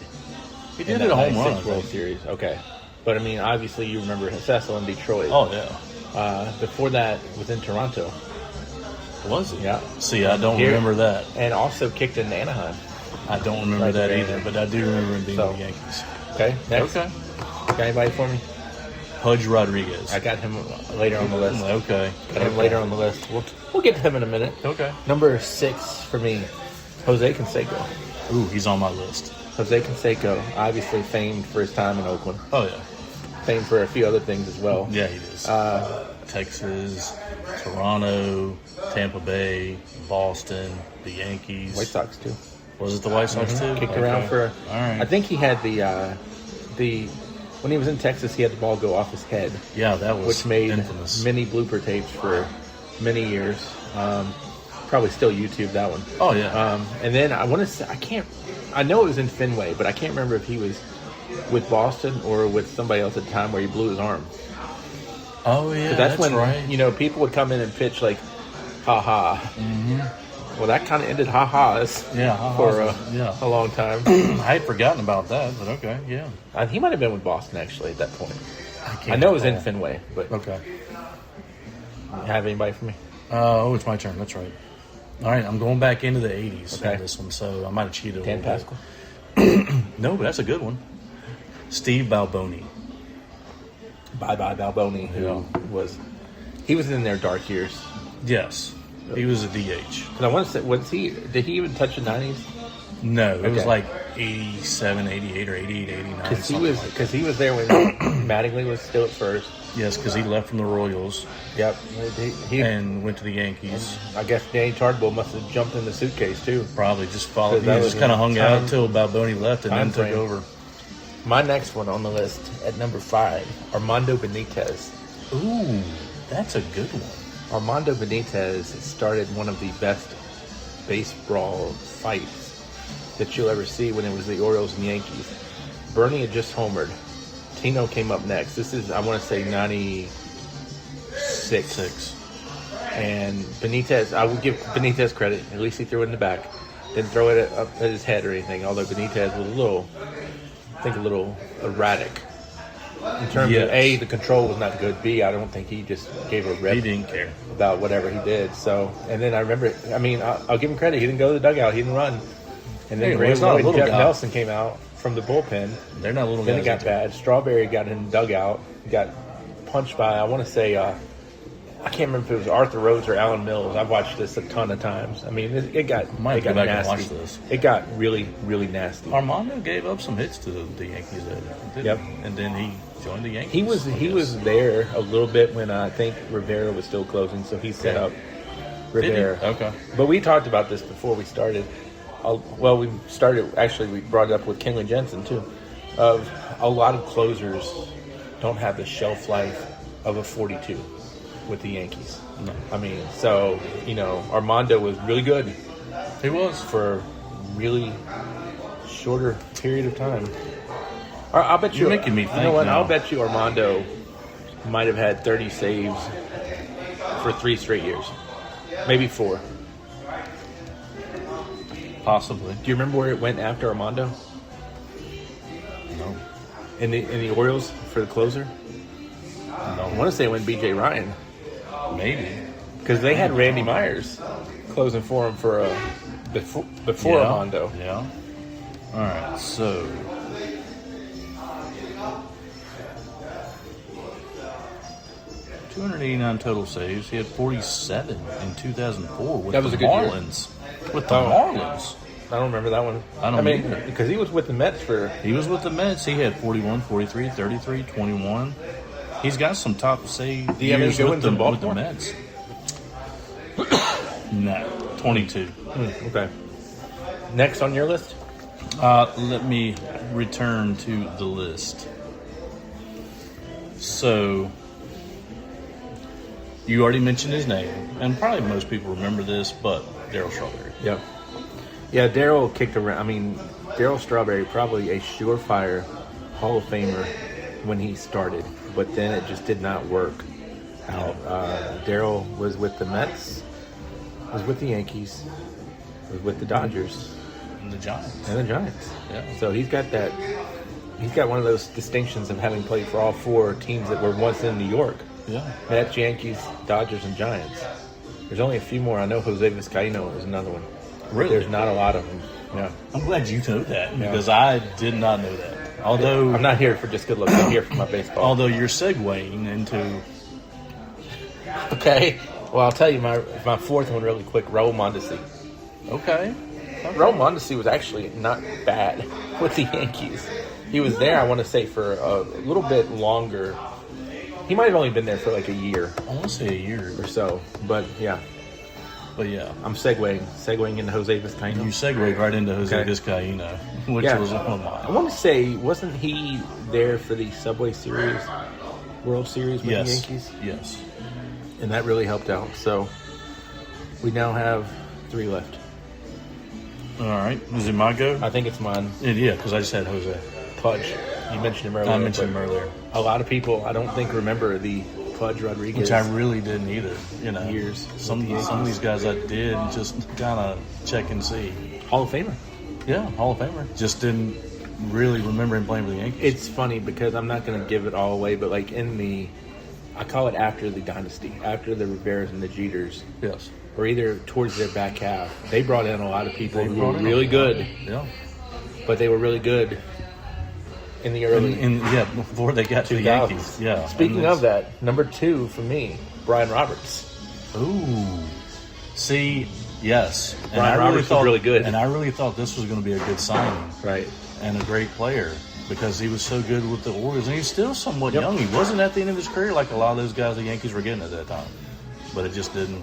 He in did that it a home 96 run. World Series. Okay, but I mean, obviously you remember Cecil in Detroit. Oh yeah. Before that was in Toronto, Was he? Yeah. See, I don't Here. remember that. and also kicked in Anaheim. I don't remember Right that there. either, but I do remember him being So- with the Yankees. Okay, next. Okay. Got anybody for me? Pudge Rodriguez. I got him later on the list. Okay. Got him later on the list. We'll get to him in a minute. Okay. Number 6 for me, Jose Canseco. Ooh, he's on my list. Jose Canseco, obviously famed for his time in Oakland. Oh yeah. Famed for a few other things as well. Yeah, he is. Texas, Toronto, Tampa Bay, Boston, the Yankees. White Sox too. Was it the White Sox too? Kicked Okay. around for. All right. I think he had the when he was in Texas, he had the ball go off his head, Yeah, that was which made infamous. many blooper tapes for many years. Probably still YouTube that one. Oh yeah. And then I want to say I know it was in Fenway, but I can't remember if he was with Boston or with somebody else at the time where he blew his arm. Oh yeah. That's when right. people would come in and pitch like, ha ha. Mm-hmm. Well, that kind of ended ha ha's for a long time. I had forgotten about that, but okay, yeah. He might have been with Boston actually at that point. can't I know it was in recall. Fenway, but Okay. you have anybody for me? It's my turn. That's right. All right, I'm going back into the 80s Okay. on this one, so I might have cheated a Dan little Pascal. bit. No, but that's a good one. Steve Balboni. Bye Balboni, who he was in their dark years. Yes. He was a DH. And I want to say, did he even touch the 90s? No, it was Okay. like 87, 88, or 88, 89. Because he was there when Mattingly was still at first. Yes, because he left from the Royals Yep. He and went to the Yankees. I guess Danny Tardwell must have jumped in the suitcase too. Probably just followed. He That was just kind of hung out time- until Balboni left and then time took frame. over. My next one on the list at number 5, Armando Benitez. Ooh, that's a good one. Armando Benitez started one of the best baseball fights that you'll ever see when it was the Orioles and Yankees. Bernie had just homered. Tino came up next. This is, I want to say, 96. And Benitez, I will give Benitez credit. At least he threw it in the back. Didn't throw it up at his head or anything, although Benitez was a little erratic. In terms of A, the control was not good. B, I don't think he just gave a rip He didn't care. about whatever he did. So, and then I remember, I'll give him credit. He didn't go to the dugout. He didn't run. And then Hey, Ray he's not a Lloyd and little Jeff guy. Nelson came out from the bullpen. They're not little Then guys. it got bad. Strawberry got in the dugout. Got punched by, I want to say, I can't remember if it was Arthur Rhodes or Alan Mills. I've watched this a ton of times. I mean, it got Might it got go back and nasty. watch this. It got really, really nasty. Armando gave up some hits to the Yankees, didn't Yep. he? And then he joined the Yankees. He was there a little bit when I think Rivera was still closing, so he set up Did he? Rivera. Okay. But we talked about this before we started. We brought it up with Kenley Jensen too. Of a lot of closers don't have the shelf life of a 42. with the Yankees. No. I mean, so, Armando was really good He was. for a really shorter period of time. I'll bet You're making me You know think what? now. I'll bet you Armando might have had 30 saves for 3 straight years. Maybe 4. Possibly. Do you remember where it went after Armando? No. In the Orioles for the closer? I want to say it went B.J. Ryan. Maybe. Because they had Randy Myers closing for him for before Yeah. Armando. Yeah. All right. So. $289 total saves. He had 47 in 2004 with That was the a good year. Marlins. With the Oh. Marlins. I don't remember that one. I don't either. because he was with the Mets for. He was with the Mets. He had 41, 43, 33, 21. He's got some top save Do you have any years good with ones in with the Baltimore? Mets. No, 22. Okay. Next on your list? Let me return to the list. So, you already mentioned his name, and probably most people remember this, but Darryl Strawberry. Yep. Yeah, Darryl kicked around. I mean, Darryl Strawberry, probably a surefire Hall of Famer when he started, but then it just did not work out. Darryl was with the Mets, was with the Yankees, was with the Dodgers, And the Giants. and the Giants. Yeah. So he's got that. He's got one of those distinctions of having played for all 4 teams that were once in New York: Yeah. Mets, Yankees, Dodgers, and Giants. There's only a few more. I know Jose Vizcaíno is another one. Really? There's not a lot of them. Yeah. I'm glad you know that, because I did not know that. Although, I'm not here for just good looks. I'm here for my baseball. although you're segueing into Okay. Well, I'll tell you my 4th one really quick. Raul Mondesi. okay. Raul Mondesi was actually not bad with the Yankees. He was there, I want to say, for a little bit longer. He might have only been there for like a year I want to say a year, or so. But yeah, but yeah. I'm segueing into Jose You Vizcaíno. segued right into Jose Okay. Vizcaíno, which Yeah. was one of I mine. want to say, wasn't he there for the Subway Series, World Series with the Yes. Yankees? Yes. And that really helped out. So we now have 3 left. All right. Is it my go? I think it's mine. Yeah, because I just had Jose. Pudge. You mentioned him earlier. I mentioned him but earlier, A lot of people, I don't think, remember the Pudge Rodriguez. which I really didn't either. Years with Some the Yankees. of these guys I did just kind of check and see. Hall of Famer. Yeah, Hall of Famer. Just didn't really remember him playing for the Yankees. It's funny because I'm not going to give it all away, but like I call it after the dynasty, after the Riveras and the Jeters, Yes. or either towards their back half, they brought in a lot of people They who brought were in really a- good, Yeah. but they were really good in the early Before they got to the 2000s. Yankees. Yeah. Speaking And of that, number 2 for me, Brian Roberts. ooh. See, yes. And Brian Roberts was really good. And I really thought this was going to be a good signing Right. and a great player because he was so good with the Orioles. And he's still somewhat Yep. young. He wasn't at the end of his career like a lot of those guys the Yankees were getting at that time. But it just didn't.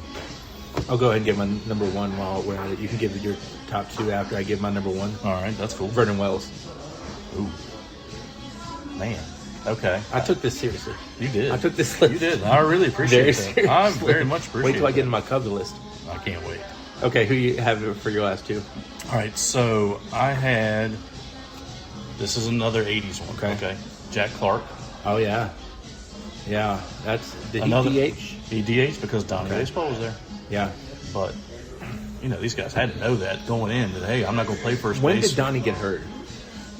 I'll go ahead and give my number 1 while we're at it. You can give your top 2 after I give my number 1. All right, that's cool. Vernon Wells. Ooh. Man. Okay. I took this seriously. You did. I took this list You did. I really appreciate very that. I seriously. very much appreciate Wait till I that. get in my Cubs list. I can't wait. Okay, who you have for your last 2? All right, so I had. This is another 80s one. Okay. Jack Clark. Oh, yeah. Yeah, that's the Another- DH. He DH because Donnie Okay. Baseball was there. Yeah. But, these guys had to know that going in that, hey, I'm not going to play first When base. did Donnie get hurt?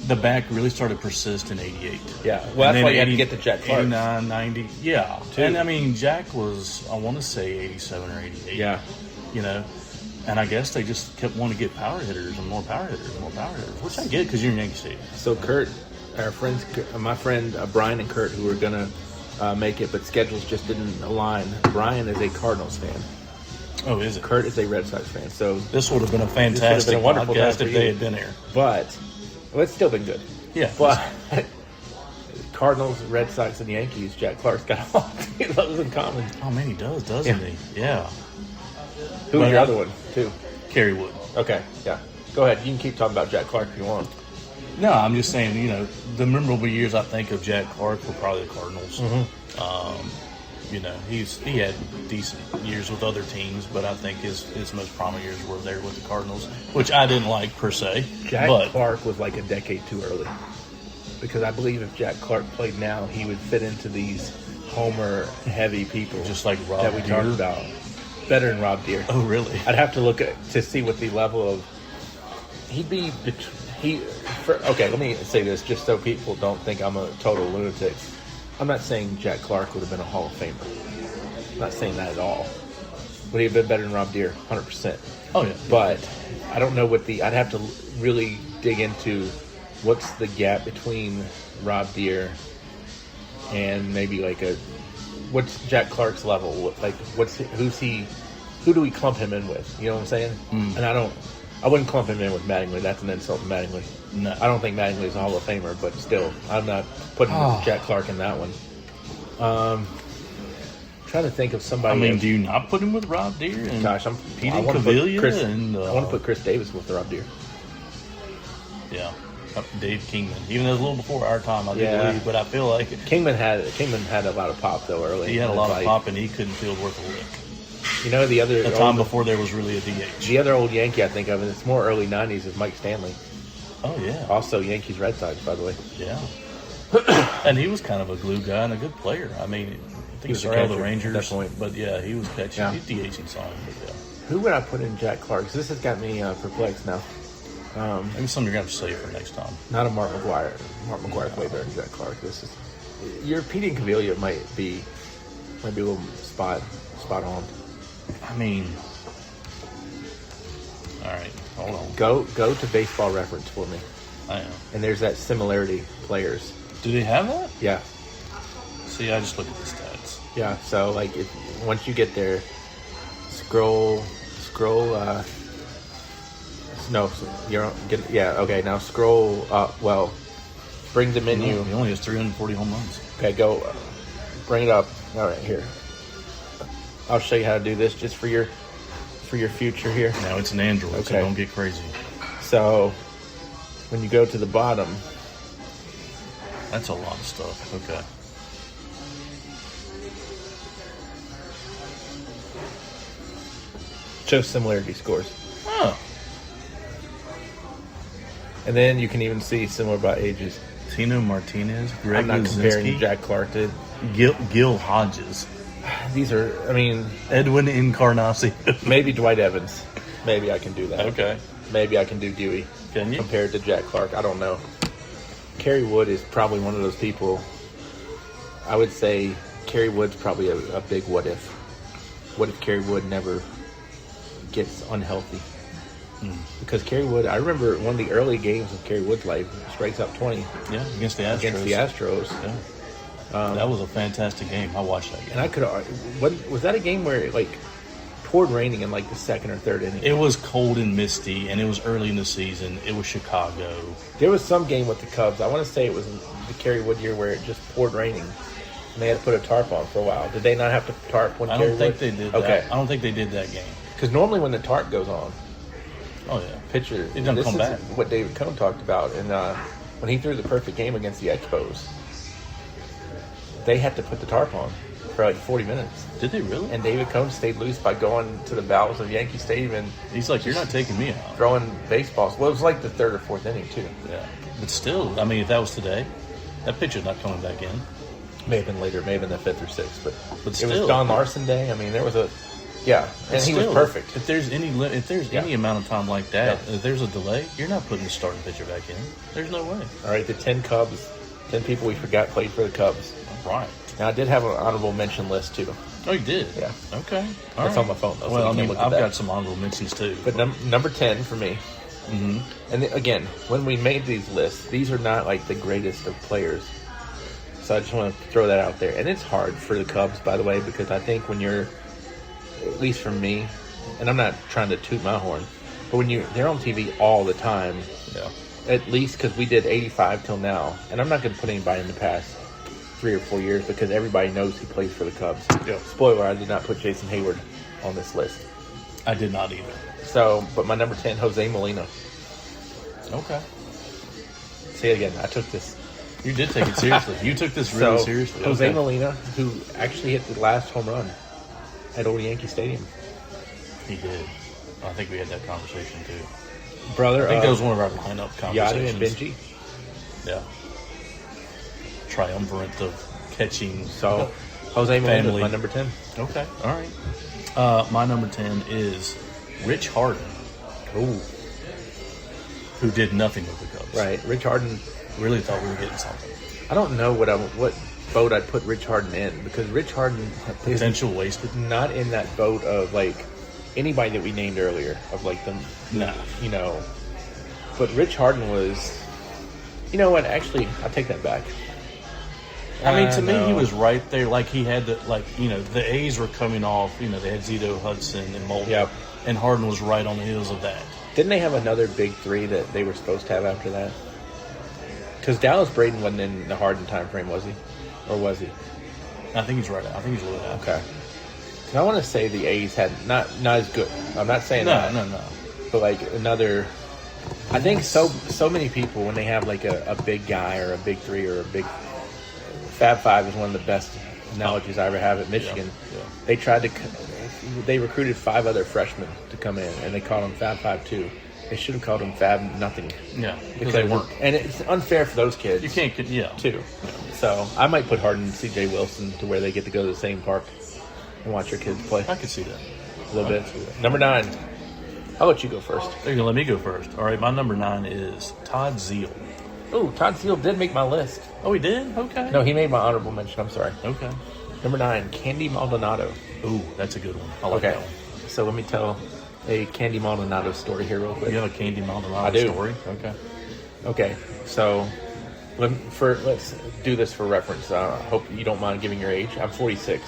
The back really started to persist in 88. Yeah. Well, And that's then why you had to get to Jack Clark. 89, 90. Yeah. Too. And, Jack was, I want to say 87 or 88. Yeah. And I guess they just kept wanting to get power hitters and more power hitters and more power hitters, which I get because you're in Yankee Stadium. So Kurt, my friend Brian and Kurt, who were going to make it, but schedules just didn't align. Brian is a Cardinals fan. Oh, is it? Kurt is a Red Sox fan. So, This would have been a fantastic a wonderful podcast time if for they you. had been here. but it's still been good. Yeah. But Cardinals, Red Sox, and Yankees, Jack Clark's got all 3 of those in common. Oh, man, he does, doesn't Yeah. he? Yeah. Who's But your I- other one, too? Kerry Wood. Okay, yeah. Go ahead. You can keep talking about Jack Clark if you want. No, I'm just saying, the memorable years I think of Jack Clark were probably the Cardinals. You know, he had decent years with other teams, but I think his most prominent years were there with the Cardinals, which I didn't like per se. Jack but Clark was like a decade too early. Because I believe if Jack Clark played now, he would fit into these homer-heavy people. just like Rob that we Deere. talked about. Better than Rob Deere. Oh, really? I'd have to look to see what the level of... Okay, let me say this just so people don't think I'm a total lunatic. I'm not saying Jack Clark would have been a Hall of Famer. I'm not saying that at all. Would he have been better than Rob Deere? 100%. Oh, yeah. But I don't know what I'd have to really dig into what's the gap between Rob Deere and maybe what's Jack Clark's level? Who do we clump him in with? You know what I'm saying? And I wouldn't clump him in with Mattingly. That's an insult to Mattingly. No. I don't think Mattingly is a Hall of Famer, but still, I'm not putting Jack Clark in that one. Trying to think of somebody. I mean, do you not put him with Rob Deere? And Gosh, Petey I want to Cavilla put Chris. and I want to put Chris Davis with Rob Deere. Yeah, Dave Kingman. Even though it was a little before our time, I do Yeah. believe, but I feel like Kingman had a lot of pop though early. he had a lot of Like, pop, and he couldn't field worth a lick. You know the other The time before there was really a DH. the other old Yankee I think of, and it's more early '90s, is Mike Stanley. Oh yeah, Also Yankees Red Sox, by the way. yeah. And he was kind of a glue guy and a good player. I mean, I think he was a started with catcher the at Rangers, that point. but yeah, he was catching. Yeah. He DHing some, but yeah. Who would I put in Jack Clark? 'Cause this has got me perplexed now. Maybe something you're gonna have to save for next time. Not a Mark McGuire. Mark McGuire's way better than Jack Clark. This is your Petey and Cavilla might be a little spot on. I mean, all right, hold on. Go to Baseball Reference for me, I am. and there's that similarity players. Do they have that? Yeah. See, I just look at the stats. Yeah, so once you get there, scroll. No, okay. Now scroll up. Well, bring the menu. He only has 340 home runs. Okay, go. Bring it up. All right, here. I'll show you how to do this just for your future here. Now it's an Android, so Okay. don't get crazy. So when you go to the bottom, That's a lot of stuff. Okay. show similarity scores, Oh, and then you can even see similar by ages. Tino Martinez, Greg I'm not comparing Luzinski, Jack Clark to Gil Hodges, these. Edwin Encarnacion. Maybe Dwight Evans. Maybe I can do that. Okay. Maybe I can do Dewey. Can you? Compared to Jack Clark, I don't know. Kerry Wood is probably one of those people. I would say Kerry Wood's probably a big what if. What if Kerry Wood never gets unhealthy? Because Kerry Wood, I remember one of the early games of Kerry Wood's life, strikes out 20 Yeah, against the Astros. Yeah. That was a fantastic game. I watched that game. And I could, was that a game where it poured raining in the second or third inning? It was cold and misty, and it was early in the season. It was Chicago. There was some game with the Cubs. I want to say it was the Kerry Wood year where it just poured raining, and they had to put a tarp on for a while. Did they not have to tarp when I Kerry don't think Wood? they did Okay. that. I don't think they did that game. Because normally when the tarp goes on, Oh, yeah. pitcher, It doesn't this come is back. what David Cone talked about, and when he threw the perfect game against the Expos, they had to put the tarp on for 40 minutes. Did they really? And David Cone stayed loose by going to the bowels of Yankee Stadium and He's like, you're not taking me out. throwing baseballs. Well, it was like the third or fourth inning, too. Yeah. But still, I mean, if that was today, that pitcher's not coming back in. May have been later, may have been the fifth or sixth, but it was still. Don Larson Day. I mean, there was and But he was still, perfect. If there's any Yeah. any amount of time like that, Yeah. if there's a delay, you're not putting the starting pitcher back in. There's no way. All right, the 10 Cubs, 10 people we forgot played for the Cubs. Right. Now, I did have an honorable mention list, too. Oh, you did? Yeah. Okay. All That's right. on my phone, though, so Well, you I can't mean, look at I've that. got some honorable mentions, too. But number 10 for me. Mm-hmm. And again, when we made these lists, these are not the greatest of players. So I just want to throw that out there. And it's hard for the Cubs, by the way, because I think when you're, at least for me, and I'm not trying to toot my horn, but when they're on TV all the time, Yeah. at least because we did 85 till now, and I'm not going to put anybody in the past 3 or 4 years because everybody knows he plays for the Cubs. Yeah. Spoiler, I did not put Jason Hayward on this list. I did not either. So, but my number 10, Jose Molina. Okay. See, again, I took this You did take it seriously. You took this really seriously. Jose Okay. Molina, who actually hit the last home run at Old Yankee Stadium. He did. I think we had that conversation too. Brother, I think that was one of our lineup Yachty conversations. and Benji. Yeah. Triumvirate of catching. So, Jose Molina is Family. my number 10. Okay. All right. My number 10 is Rich Harden, Ooh, who did nothing with the Cubs. right. Rich Harden. Really thought we were getting something. I don't know what boat I'd put Rich Harden in, because Rich Harden is Potential wasted. not in that boat of like anybody that we named earlier of like them. Nah. You know, but Rich Harden was. You know what? Actually, I take that back. I mean, to me, No. he was right there. Like, he had the, the A's were coming off. They had Zito, Hudson, and Molden. Yep. And Harden was right on the heels of that. Didn't they have another big three that they were supposed to have after that? Because Dallas Braden wasn't in the Harden time frame, was he? Or was he? I think he's right. I think he's really out. Okay. 'Cause I want to say the A's had not as good. I'm not saying that. No. But like another. I think so many people, when they have like a big guy or a big three or a big Fab Five is one of the best analogies I ever have at Michigan. Yeah. They recruited 5 other freshmen to come in, and they called them Fab Five too. They should have called them Fab Nothing. Yeah, because they weren't. And it's unfair for those kids. You can't get, too. So I might put Harden and CJ Wilson to where they get to go to the same park and watch their kids play I could see that. a little bit. Number 9. I'll let you go first. You're going to let me go first. All right, my number 9 is Todd Zeal. Oh, Todd Seal did make my list. Oh, he did? Okay. No, he made my honorable mention. I'm sorry. Okay. Number 9, Candy Maldonado. Ooh, that's a good one. I like Okay. that one. So let me tell a Candy Maldonado story here real quick. You have a Candy Maldonado I do. story? Okay. Okay, so let's do this for reference. I hope you don't mind giving your age. I'm 46.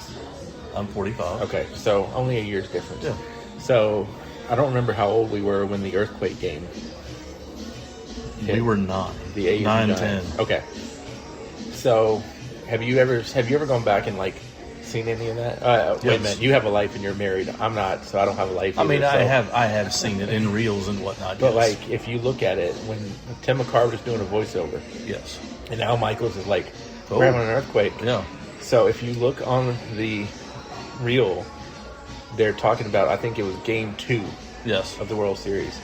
I'm 45. Okay, so only a year's difference. Yeah. So I don't remember how old we were when the earthquake game. We were 9. The A's 9, and 10. Giants. Okay. So have you ever gone back and like seen any of that? Wait a Yes. minute. You have a life and you're married. I'm not, so I don't have a life. I mean, either, I have seen it in reels and whatnot. But yes. like, if you look at it, when Tim McCarver's doing a voiceover, Yes. and Al Michaels is like, Oh. "We're having an earthquake." Yeah. So if you look on the reel, they're talking about, I think it was Game 2 Yes. of the World Series,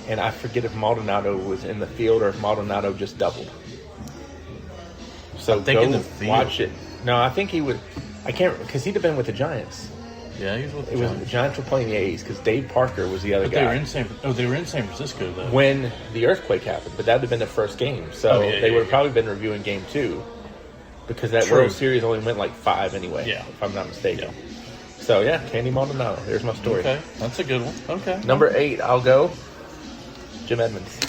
and I forget if Maldonado was in the field or if Maldonado just doubled. So I'm thinking go the field. watch it. No, I think he would. I can't, because he'd have been with the Giants. Yeah, he was with the It was Giants. the Giants were playing the A's because Dave Parker was the other But guy. they were in San Francisco though. When the earthquake happened, but that would have been the first game. So Oh, yeah, they yeah, would have yeah. probably been reviewing Game 2 because that True. World Series only went like 5 anyway. Yeah. if I'm not mistaken. So yeah, Candy Maldonado. There's my story. Okay, that's a good one. Okay. Number 8, I'll go. Jim Edmonds.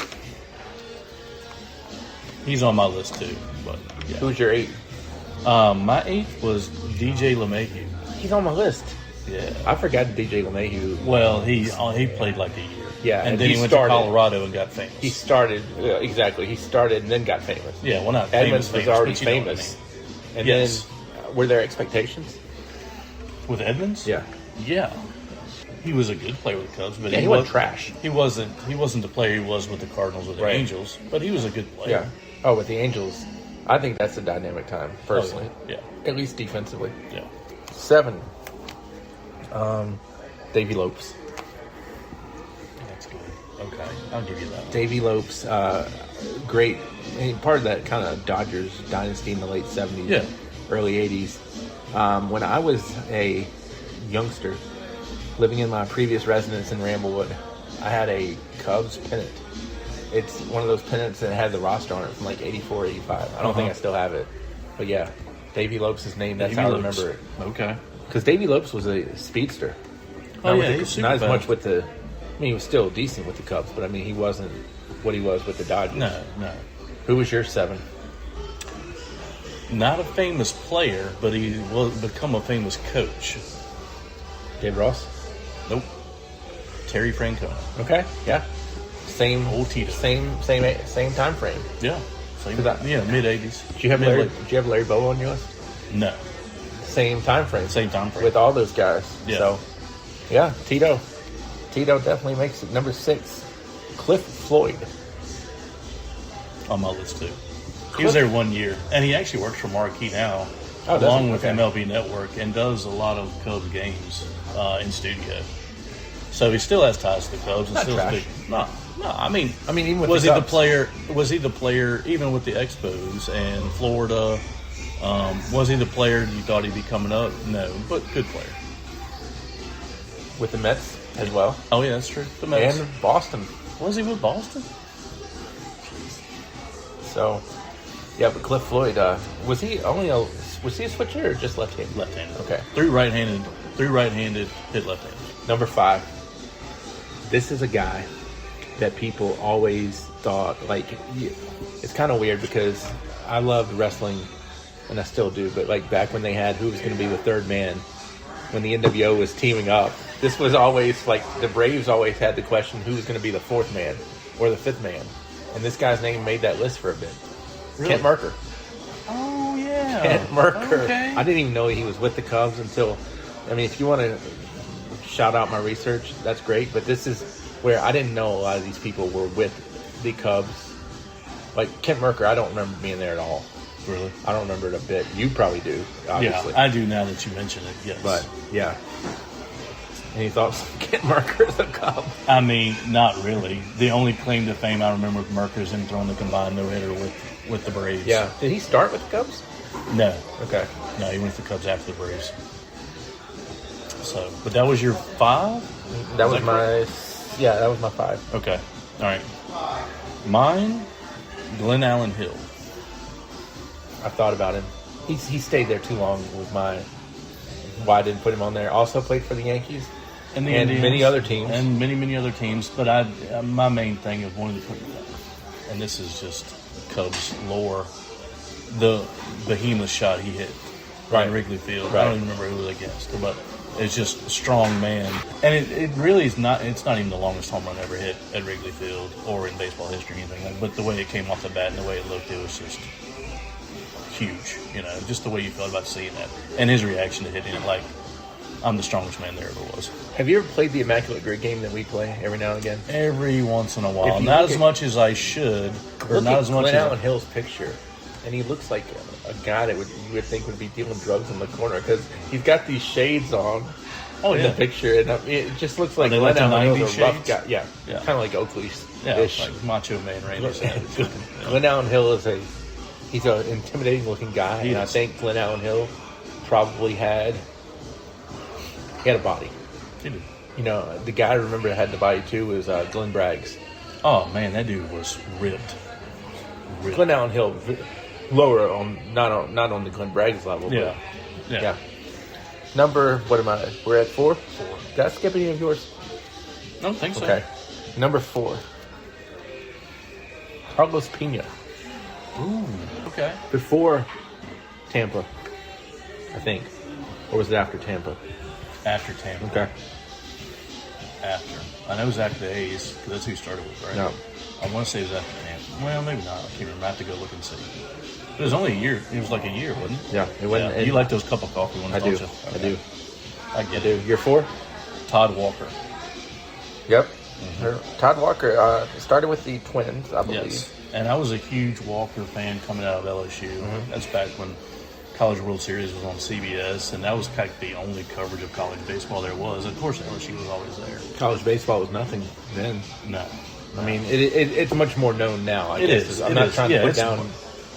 He's on my list too. But yeah. Who's your 8? My 8th was DJ LeMahieu. He's on my list. Yeah. I forgot DJ LeMahieu. Well, he played like a year. Yeah, and and then he he went started. to Colorado and got famous. He started exactly. He started and then got famous. yeah, well, not Edmonds famous, was already but you know what I famous. mean. And Yes. then were there expectations? With Edmonds. Yeah. Yeah. He was a good player with the Cubs, but Yeah, he wasn't trash. He wasn't the player he was with the Cardinals or the Right. Angels, but he was a good player. Yeah. Oh, with the Angels, I think that's a dynamic time, personally. Yeah. At least defensively. Yeah. 7. Davey Lopes. That's good. Okay. I'll give you that one. Davey Lopes, great. Part of that kind of Dodgers dynasty in the late 70s, Yeah. early 80s. When I was a youngster, living in my previous residence in Ramblewood, I had a Cubs pennant. It's one of those pennants that had the roster on it from like 84, 85. I don't think I still have it. But yeah, Davey Lopes' name, that's Davey how I Lopes. remember it. Okay. Because Davey Lopes was a speedster. Oh, Not yeah, with he's the, super not as fast. much with the. I mean, he was still decent with the Cubs, but I mean, he wasn't what he was with the Dodgers. No. Who was your 7? Not a famous player, but he will become a famous coach. Dave Ross. Nope. Terry Francona. Okay, yeah. Same Old Tito. Same time frame. Yeah. Same. 'Cause I- Yeah, mid-'80s. Did you have Larry Bowa on your list? No. Same time frame. Same time frame. With all those guys. Yeah. So, yeah, Tito. Tito definitely makes it. Number 6, Cliff Floyd. On my list, too. He was there 1 year, and he actually works for Marquee now, along with MLB Network, and does a lot of Cubs games in studio. So he still has ties to the Cubs. And still trash. No. I mean, even with was the he Cubs. the player? Was he the player even with the Expos and Florida? Was he the player you thought he'd be coming up? No, but good player. with the Mets as well. Oh yeah, that's true. The Mets. And Boston. Was he with Boston? So, yeah, but Cliff Floyd, was he a switcher or just left-handed? Left-handed. Okay. Three right-handed, hit left-handed. Number 5. This is a guy that people always thought, it's kind of weird because I loved wrestling, and I still do, but back when they had who was going to be the third man, when the NWO was teaming up, this was always the Braves always had the question who was going to be the fourth man or the fifth man. And this guy's name made that list for a bit. Really? Kent Mercker. Oh, yeah. Kent Mercker. Okay. I didn't even know he was with the Cubs until, if you want to shout out my research, that's great. But this is where I didn't know a lot of these people were with the Cubs. Kent Mercker, I don't remember being there at all. Really? I don't remember it a bit. You probably do, obviously. Yeah, I do now that you mention it, yes. But, yeah. Any thoughts on Kent Mercker as a Cub? I mean, not really. The only claim to fame I remember with Mercker is him throwing the combined no-hitter with the Braves. Yeah. Did he start with the Cubs? No. Okay. No, he went to the Cubs after the Braves. So, but that was your 5? That was my 5. Okay. All right. Mine, Glenn Allen Hill. I thought about him. He stayed there too long with why I didn't put him on there. Also played for the Yankees And the and Indians, many other teams. and many other teams. But my main thing of wanting to put, and this is just Cubs lore, the behemoth shot he hit Right. in Wrigley Field. Right. I don't even remember who it was against, but it's just a strong man, and it really is not. It's not even the longest home run ever hit at Wrigley Field or in baseball history or anything. But the way it came off the bat and the way it looked, it was just huge. Just the way you felt about seeing that, and his reaction to hitting it I'm the strongest man there ever was. Have you ever played the Immaculate Grid game that we play every now and again? Every once in a while, If you not look as at- much as I should, or Look not at as much Glenn as Allen Hill's picture, and he looks like a guy that you would think would be dealing drugs in the corner because he's got these shades on. Oh, in yeah. the picture, and it just looks like they Glenn like the Allen Hill's 90s a rough shades? guy. Yeah, Yeah. kind of like Oakley's. yeah, ish. like Macho Man Randy Savage. Glenn Allen Hill is he's an intimidating looking guy, He and I is. think Glenn Allen Hill probably had a body. He did. The guy I remember that had the body too was Glenn Braggs. Oh man, that dude was ripped. Glenn Allen Hill, lower on not on the Glenn Braggs level. Yeah. But, yeah. Number, what am I? We're at 4? 4. Did I skip any of yours? I don't think so. Okay. Number 4. Carlos Pena. Ooh. Okay. Before Tampa, I think. Or was it after Tampa? After Tampa. Okay. After. I know it was after the A's, because that's who he started with, right? No. I want to say it was after Tampa. Well, maybe not. I can't remember. I have to go look and see. It was only a year. It was like a year, wasn't it? Yeah. It wasn't. Yeah. You like those cup of coffee ones, I don't do. you? I do. I I get do. it. You're 4? Todd Walker. Yep. Todd Walker started with the Twins, I believe. Yes. And I was a huge Walker fan coming out of LSU. That's back when College World Series was on CBS, and that was kind of the only coverage of college baseball there was. Of course, LSU was always there. College baseball was nothing then. No. I mean, it's much more known now. I It guess. is. I'm It not is. trying to Yeah, put it's down more-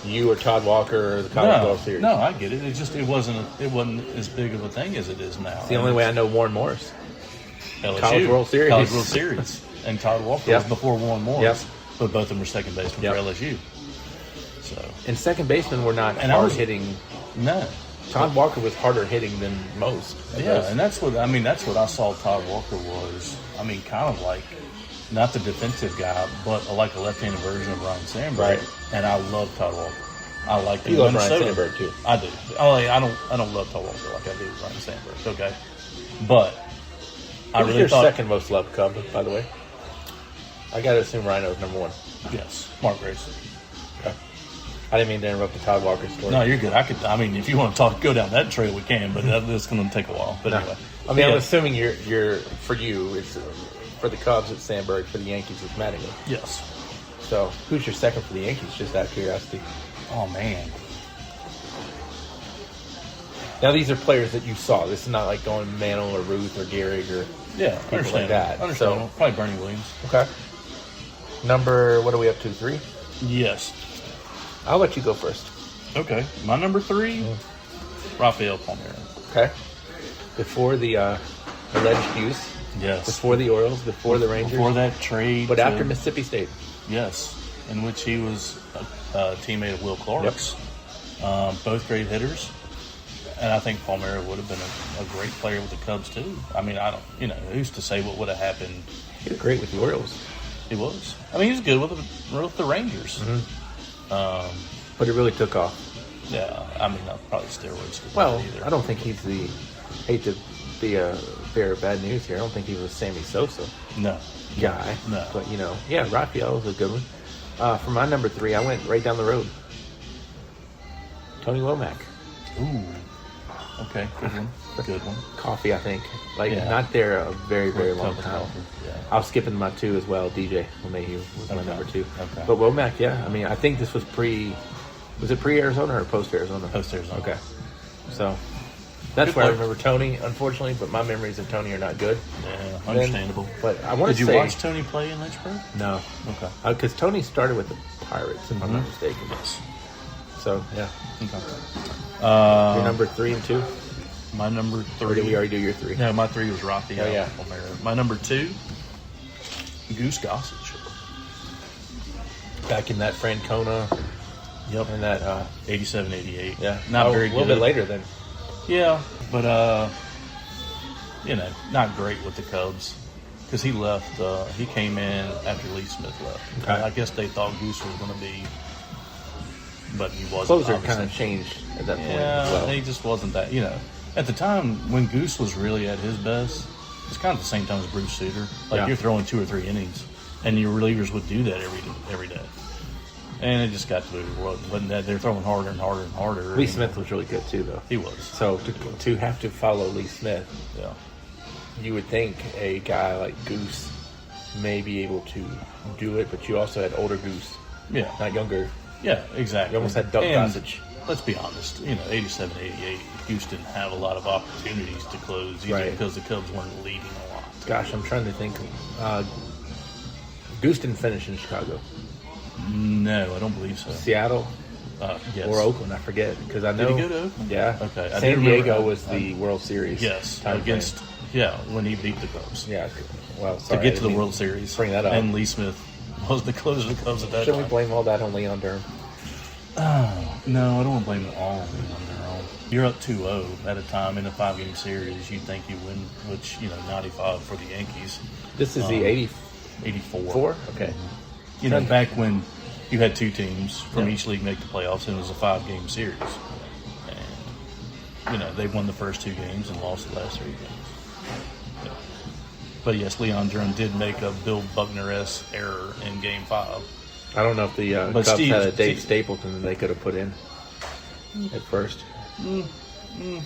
you or Todd Walker or the College World Series. No, I get it. It wasn't as big of a thing as it is now. It's the only way I know Warren Morris. LSU, College World Series. College World Series, and Todd Walker Yep. was before Warren Morris, Yep. but both of them were second basemen Yep. for LSU. So And second basemen were not And I hard was- hitting. no, Todd Walker was harder hitting than most. of yeah, those. and that's what I saw. Todd Walker was. I mean, kind of like not the defensive guy, but like a left-handed version of Ryan Sandberg. Right. And I love Todd Walker. I like him. You love in Ryan Minnesota. Sandberg, too. I do. I don't love Todd Walker like I do Ryan Sandberg. Okay, but I Who's really your thought second most loved Cub, by the way? I got to assume Rhino's number 1. yes, Mark Grace. Okay. I didn't mean to interrupt the Todd Walker story. No, you're good. If you want to go down that trail, we can, but that's going to take a while. But anyway, I mean, Yeah. I'm assuming you're for you, it's for the Cubs, it's Sandberg. For the Yankees, it's Madigan. Yes. So, who's your second for the Yankees? Just out of curiosity. Oh, man. Now, these are players that you saw. This is not like going Mantle or Ruth or Gehrig or Yeah, people like that. Understandable. Probably Bernie Williams. Okay. Number, what are we up to, 3? Yes. I'll let you go first. Okay. My number 3, Rafael Palmeiro. Okay. Before the alleged use. Yes. Before the Orioles, before the Rangers. Before that trade. But after Mississippi State. Yes. In which he was a teammate of Will Clark's. Yep. Both great hitters. And I think Palmeiro would have been a great player with the Cubs, too. I mean, who's to say what would have happened? He was great with the Orioles. He was. I mean, he was good with the Rangers. Mm-hmm. But it really took off. Yeah, I mean, not probably steroids. Well, I don't think he's hate to be a bearer of bad news here, I don't think he was Sammy Sosa guy. No. But, Rafael was a good one. For my number 3, I went right down the road. Tony Womack. Ooh. Okay, good one. Good one. Coffee, I think. Not there a very, very long time. Yeah. I was skipping my 2 as well. DJ LeMahieu was my number 2. Okay. But Womack, yeah. I mean, I think this was was it pre-Arizona or post-Arizona? Post-Arizona. Okay. So, that's Good where I player. remember Tony, unfortunately, but my memories of Tony are not good. Yeah, understandable. But I want to Did say... you watch Tony play in Lynchburg? No. Okay. Because Tony started with the Pirates, if I'm not mistaken. Yes. So, yeah. Okay. Your number 3 and 2? My number 3. Or did we already do your 3? No, my 3 was Rafael Palmeiro. My number 2, Goose Gossage. Back in that Francona. Yep. And that... 87, 88. Yeah. Not very good. good. A little bit later then. Yeah, but, not great with the Cubs. Because he left, he came in after Lee Smith left. Okay. I guess they thought Goose was going to be, but he wasn't. Closer obviously. kind of changed at that point Yeah, as well. he just wasn't that, At the time, when Goose was really at his best, it's kind of the same time as Bruce Sutter. You're throwing 2 or 3 innings, and your relievers would do that every day. And it just got to the world. Wasn't that they're throwing harder and harder and harder. Lee Smith was really good too, though. He was. So to have to follow Lee Smith, Yeah. you would think a guy like Goose may be able to do it, but you also had older Goose, Yeah. not younger. Yeah, exactly. You almost had Doug And Gossage. Let's be honest. 87, 88, Goose didn't have a lot of opportunities to close either Right. because the Cubs weren't leading a lot. Gosh, I'm trying to think. Goose didn't finish in Chicago. No, I don't believe so. Seattle Yes. or Oakland, I forget. Because I know. Did he go to Oakland? Yeah. Okay. I do San remember- Diego was the World Series. Yes, time against frame. when he beat the Cubs. Yeah. Well, sorry, To get I to the didn't World Series. bring that up. And Lee Smith was the closer of the Cubs at that Should we time. blame all that on Leon Durham? No, I don't want to blame it all on their own. You're up 2-0 at a time in a 5-game series. You think you win, which, 95 for the Yankees. This is the 84. 84? Okay. Back when you had 2 teams from Yeah. each league make the playoffs, and it was a 5-game series. And, they won the first 2 games and lost the last 3 games. Yeah. But yes, Leon Durham did make a Bill Buckner-esque error in Game 5. I don't know if the But Cubs Steve- had a Dave Steve- Stapleton that they could have put in at first. Did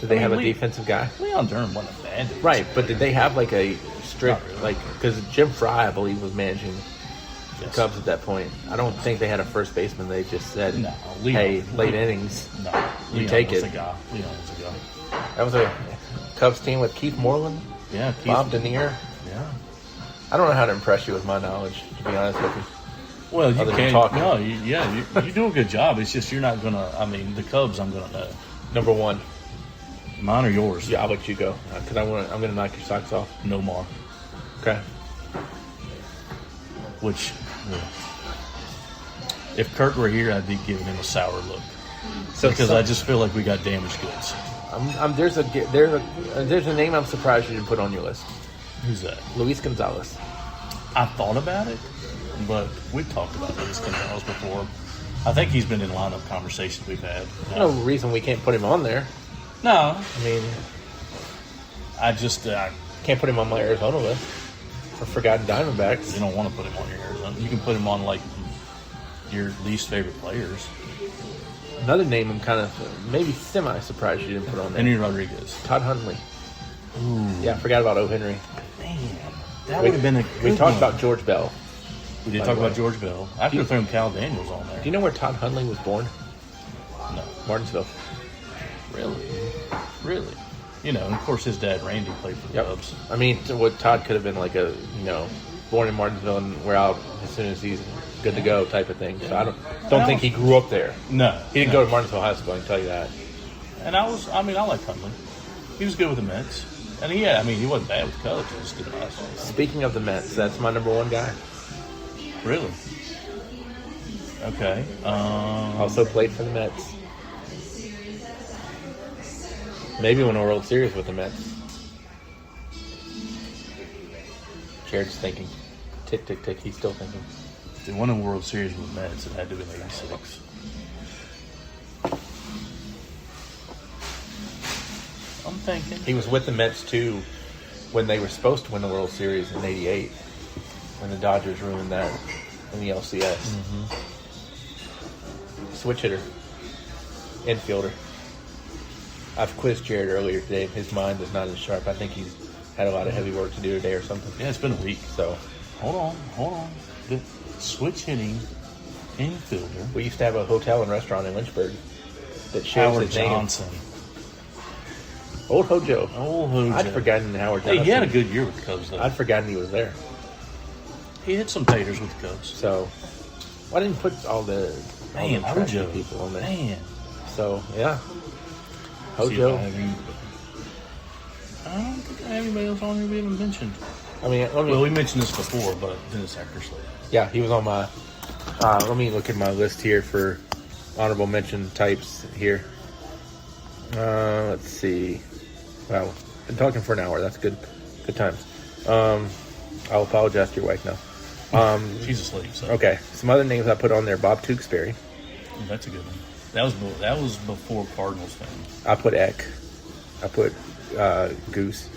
they I mean, have a Lee- defensive guy? Leon Durham wasn't a bad dude. Right, but did they have like a strict, Not really. because Jim Fry, I believe, was managing the Yes. Cubs at that point. I don't think they had a first baseman. They just said, No, hey, Leon- late innings. No, You Leon take was it. the guy. Leon was the guy. That was a Cubs team with Keith Moreland, Yeah, Keith, Bob Denier. Yeah. I don't know how to impress you with my knowledge, to be honest with you. Well, you Other than can't. talking. No, you do a good job. It's just you're not gonna. I mean, the Cubs, I'm gonna know. Number 1. Mine or yours? Yeah, I'll let you go because I'm going to knock your socks off. No more. Okay. Which, if Kurt were here, I'd be giving him a sour look So because I just feel like we got damaged goods. there's a name I'm surprised you didn't put on your list. Who's that? Luis Gonzalez. I thought about it, but we've talked about Luis Gonzalez before. I think he's been in lineup conversations we've had. No reason we can't put him on there. No, I mean, I just can't put him on my Arizona list for Forgotten Diamondbacks. you don't want to put him on your Arizona. You can put him on like your least favorite players. Another name I'm kind of maybe semi-surprised you didn't put on there. Henry Rodriguez. Todd Hundley. Yeah, I forgot about O. Henry. Man, that would have been a good We talked one. about George Bell. We did by talk the way. about George Bell. I could have thrown Cal Daniels on there. Do you know where Todd Hundley was born? Martinsville. Really. And of course, his dad Randy played for the Yep. Cubs. I mean, what Todd could have been like born in Martinsville and we're out as soon as he's good to go type of thing. So I don't think he grew up there. No, He didn't go to Martinsville High School, I can tell you that. And I like Hundley. He was good with the Mets, and he wasn't bad with the Cubs. He just didn't last long. Speaking of the Mets, that's my number one guy. Really? Okay. Also played for the Mets. Maybe won a World Series with the Mets. Jared's thinking. Tick, tick, tick. He's still thinking. If they won a World Series with the Mets, it had to be in '86. I'm thinking. He was with the Mets, too, when they were supposed to win the World Series in '88, when the Dodgers ruined that in the LCS. Mm-hmm. Switch hitter. Infielder. I've quizzed Jared earlier today. His mind is not as sharp. I think he's had a lot of heavy work to do today or something. Yeah, it's been a week. So, Hold on. The switch hitting infielder. we used to have a hotel and restaurant in Lynchburg that shares Howard his name. Johnson. Old Hojo. Old Hojo. I'd forgotten Howard Hey, Johnson. he had a good year with the Cubs, though. I'd forgotten he was there. He hit some taters with the Cubs. So, why didn't put all the trashy Hojo. people on there? Man. So, yeah. See if Hojo. I don't think I have anybody else on here we haven't mentioned. I mean, Well, we mentioned this before, but Dennis Eckersley. yeah, he was on my. Let me look at my list here for honorable mention types here. Let's see. Wow, been talking for an hour. That's good. Good times. I'll apologize to your wife now. She's asleep, so Okay, some other names I put on there. Bob Tewksbury. that's a good one. That was before Cardinals fans. I put Eck. I put Goose.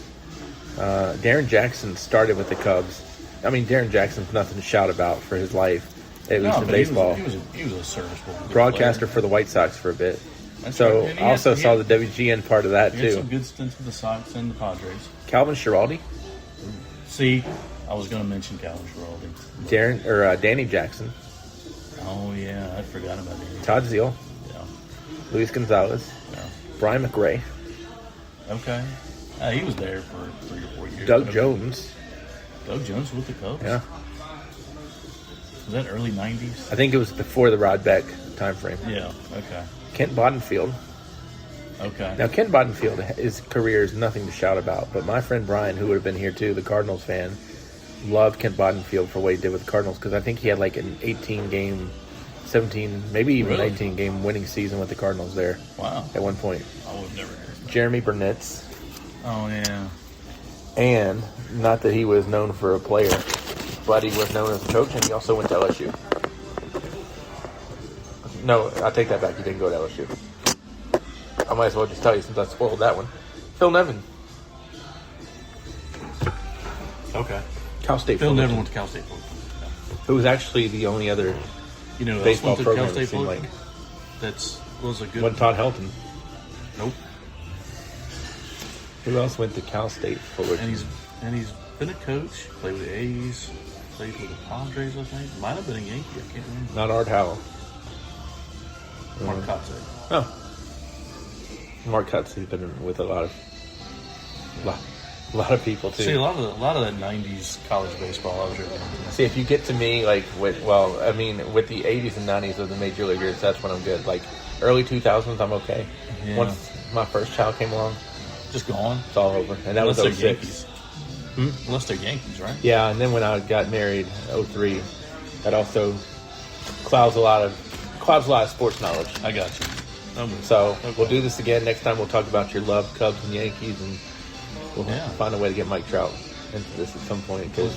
Darren Jackson started with the Cubs. I mean, Darren Jackson's nothing to shout about for his life, at least in but baseball. He was a serviceable Broadcaster player. for the White Sox for a bit. That's So right. And he I also had- saw the WGN part of that He had too. some good stints with the Sox and the Padres. Calvin Schiraldi, See, I was going to mention Calvin Schiraldi. Danny Jackson, Oh yeah, I forgot about him. Todd Zeal, Yeah, Luis Gonzalez, yeah. Brian McRae, Okay. He was there for 3 or 4 years. Doug Jones. Doug Jones with the Cubs. Yeah, Was that early '90s? I think it was before the Rod Beck time frame. Yeah. Okay. Kent Bodenfield. Okay. Now, Kent Bodenfield, his career is nothing to shout about, but my friend Brian, who would have been here too, the Cardinals fan, loved Kent Bodenfield for what he did with the Cardinals because I think he had like an 18-game, 17, maybe even Really? 19-game winning season with the Cardinals there Wow. at one point. I would have never heard. Jeremy Burnitz, Oh yeah. and not that he was known for a player, but he was known as a coach, and he also went to LSU. No, I take that back. He didn't go to LSU. I might as well just tell you since I spoiled that one. Phil Nevin. Okay. Cal State Phil Fullerton, never went to Cal State Fullerton. who was actually the only other You know, who else baseball went to Cal program, it State seemed Fullerton? like. Was a good. Went Todd Helton. Nope. Who else went to Cal State Fullerton? And he's been a coach. Played with the A's. Played with the Padres. I think might have been a Yankee. I can't remember. Not Art Howell. Mark Kotze. Oh. Mark Cutts, he's been with a lot of people too. See, a lot of that '90s college baseball. I was really into. See, if you get to me like with the 80s and 90s of the major leaguers, that's when I'm good. Like early 2000s, I'm okay. Yeah. Once my first child came along, Just gone. it's all over, and that Unless was they're 06. Yankees. Unless they're Yankees, right? Yeah, and then when I got married, 03, that also clouds a lot of sports knowledge. I got you. So Okay. we'll do this again next time. We'll talk about your love, Cubs and Yankees, and we'll find a way to get Mike Trout into this at some point. Because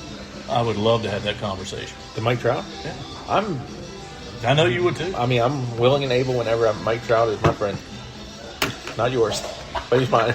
I would love to have that conversation. the Mike Trout, Yeah. I I know you would too. mean, I'm willing and able whenever Mike Trout is my friend. Not yours, but he's mine.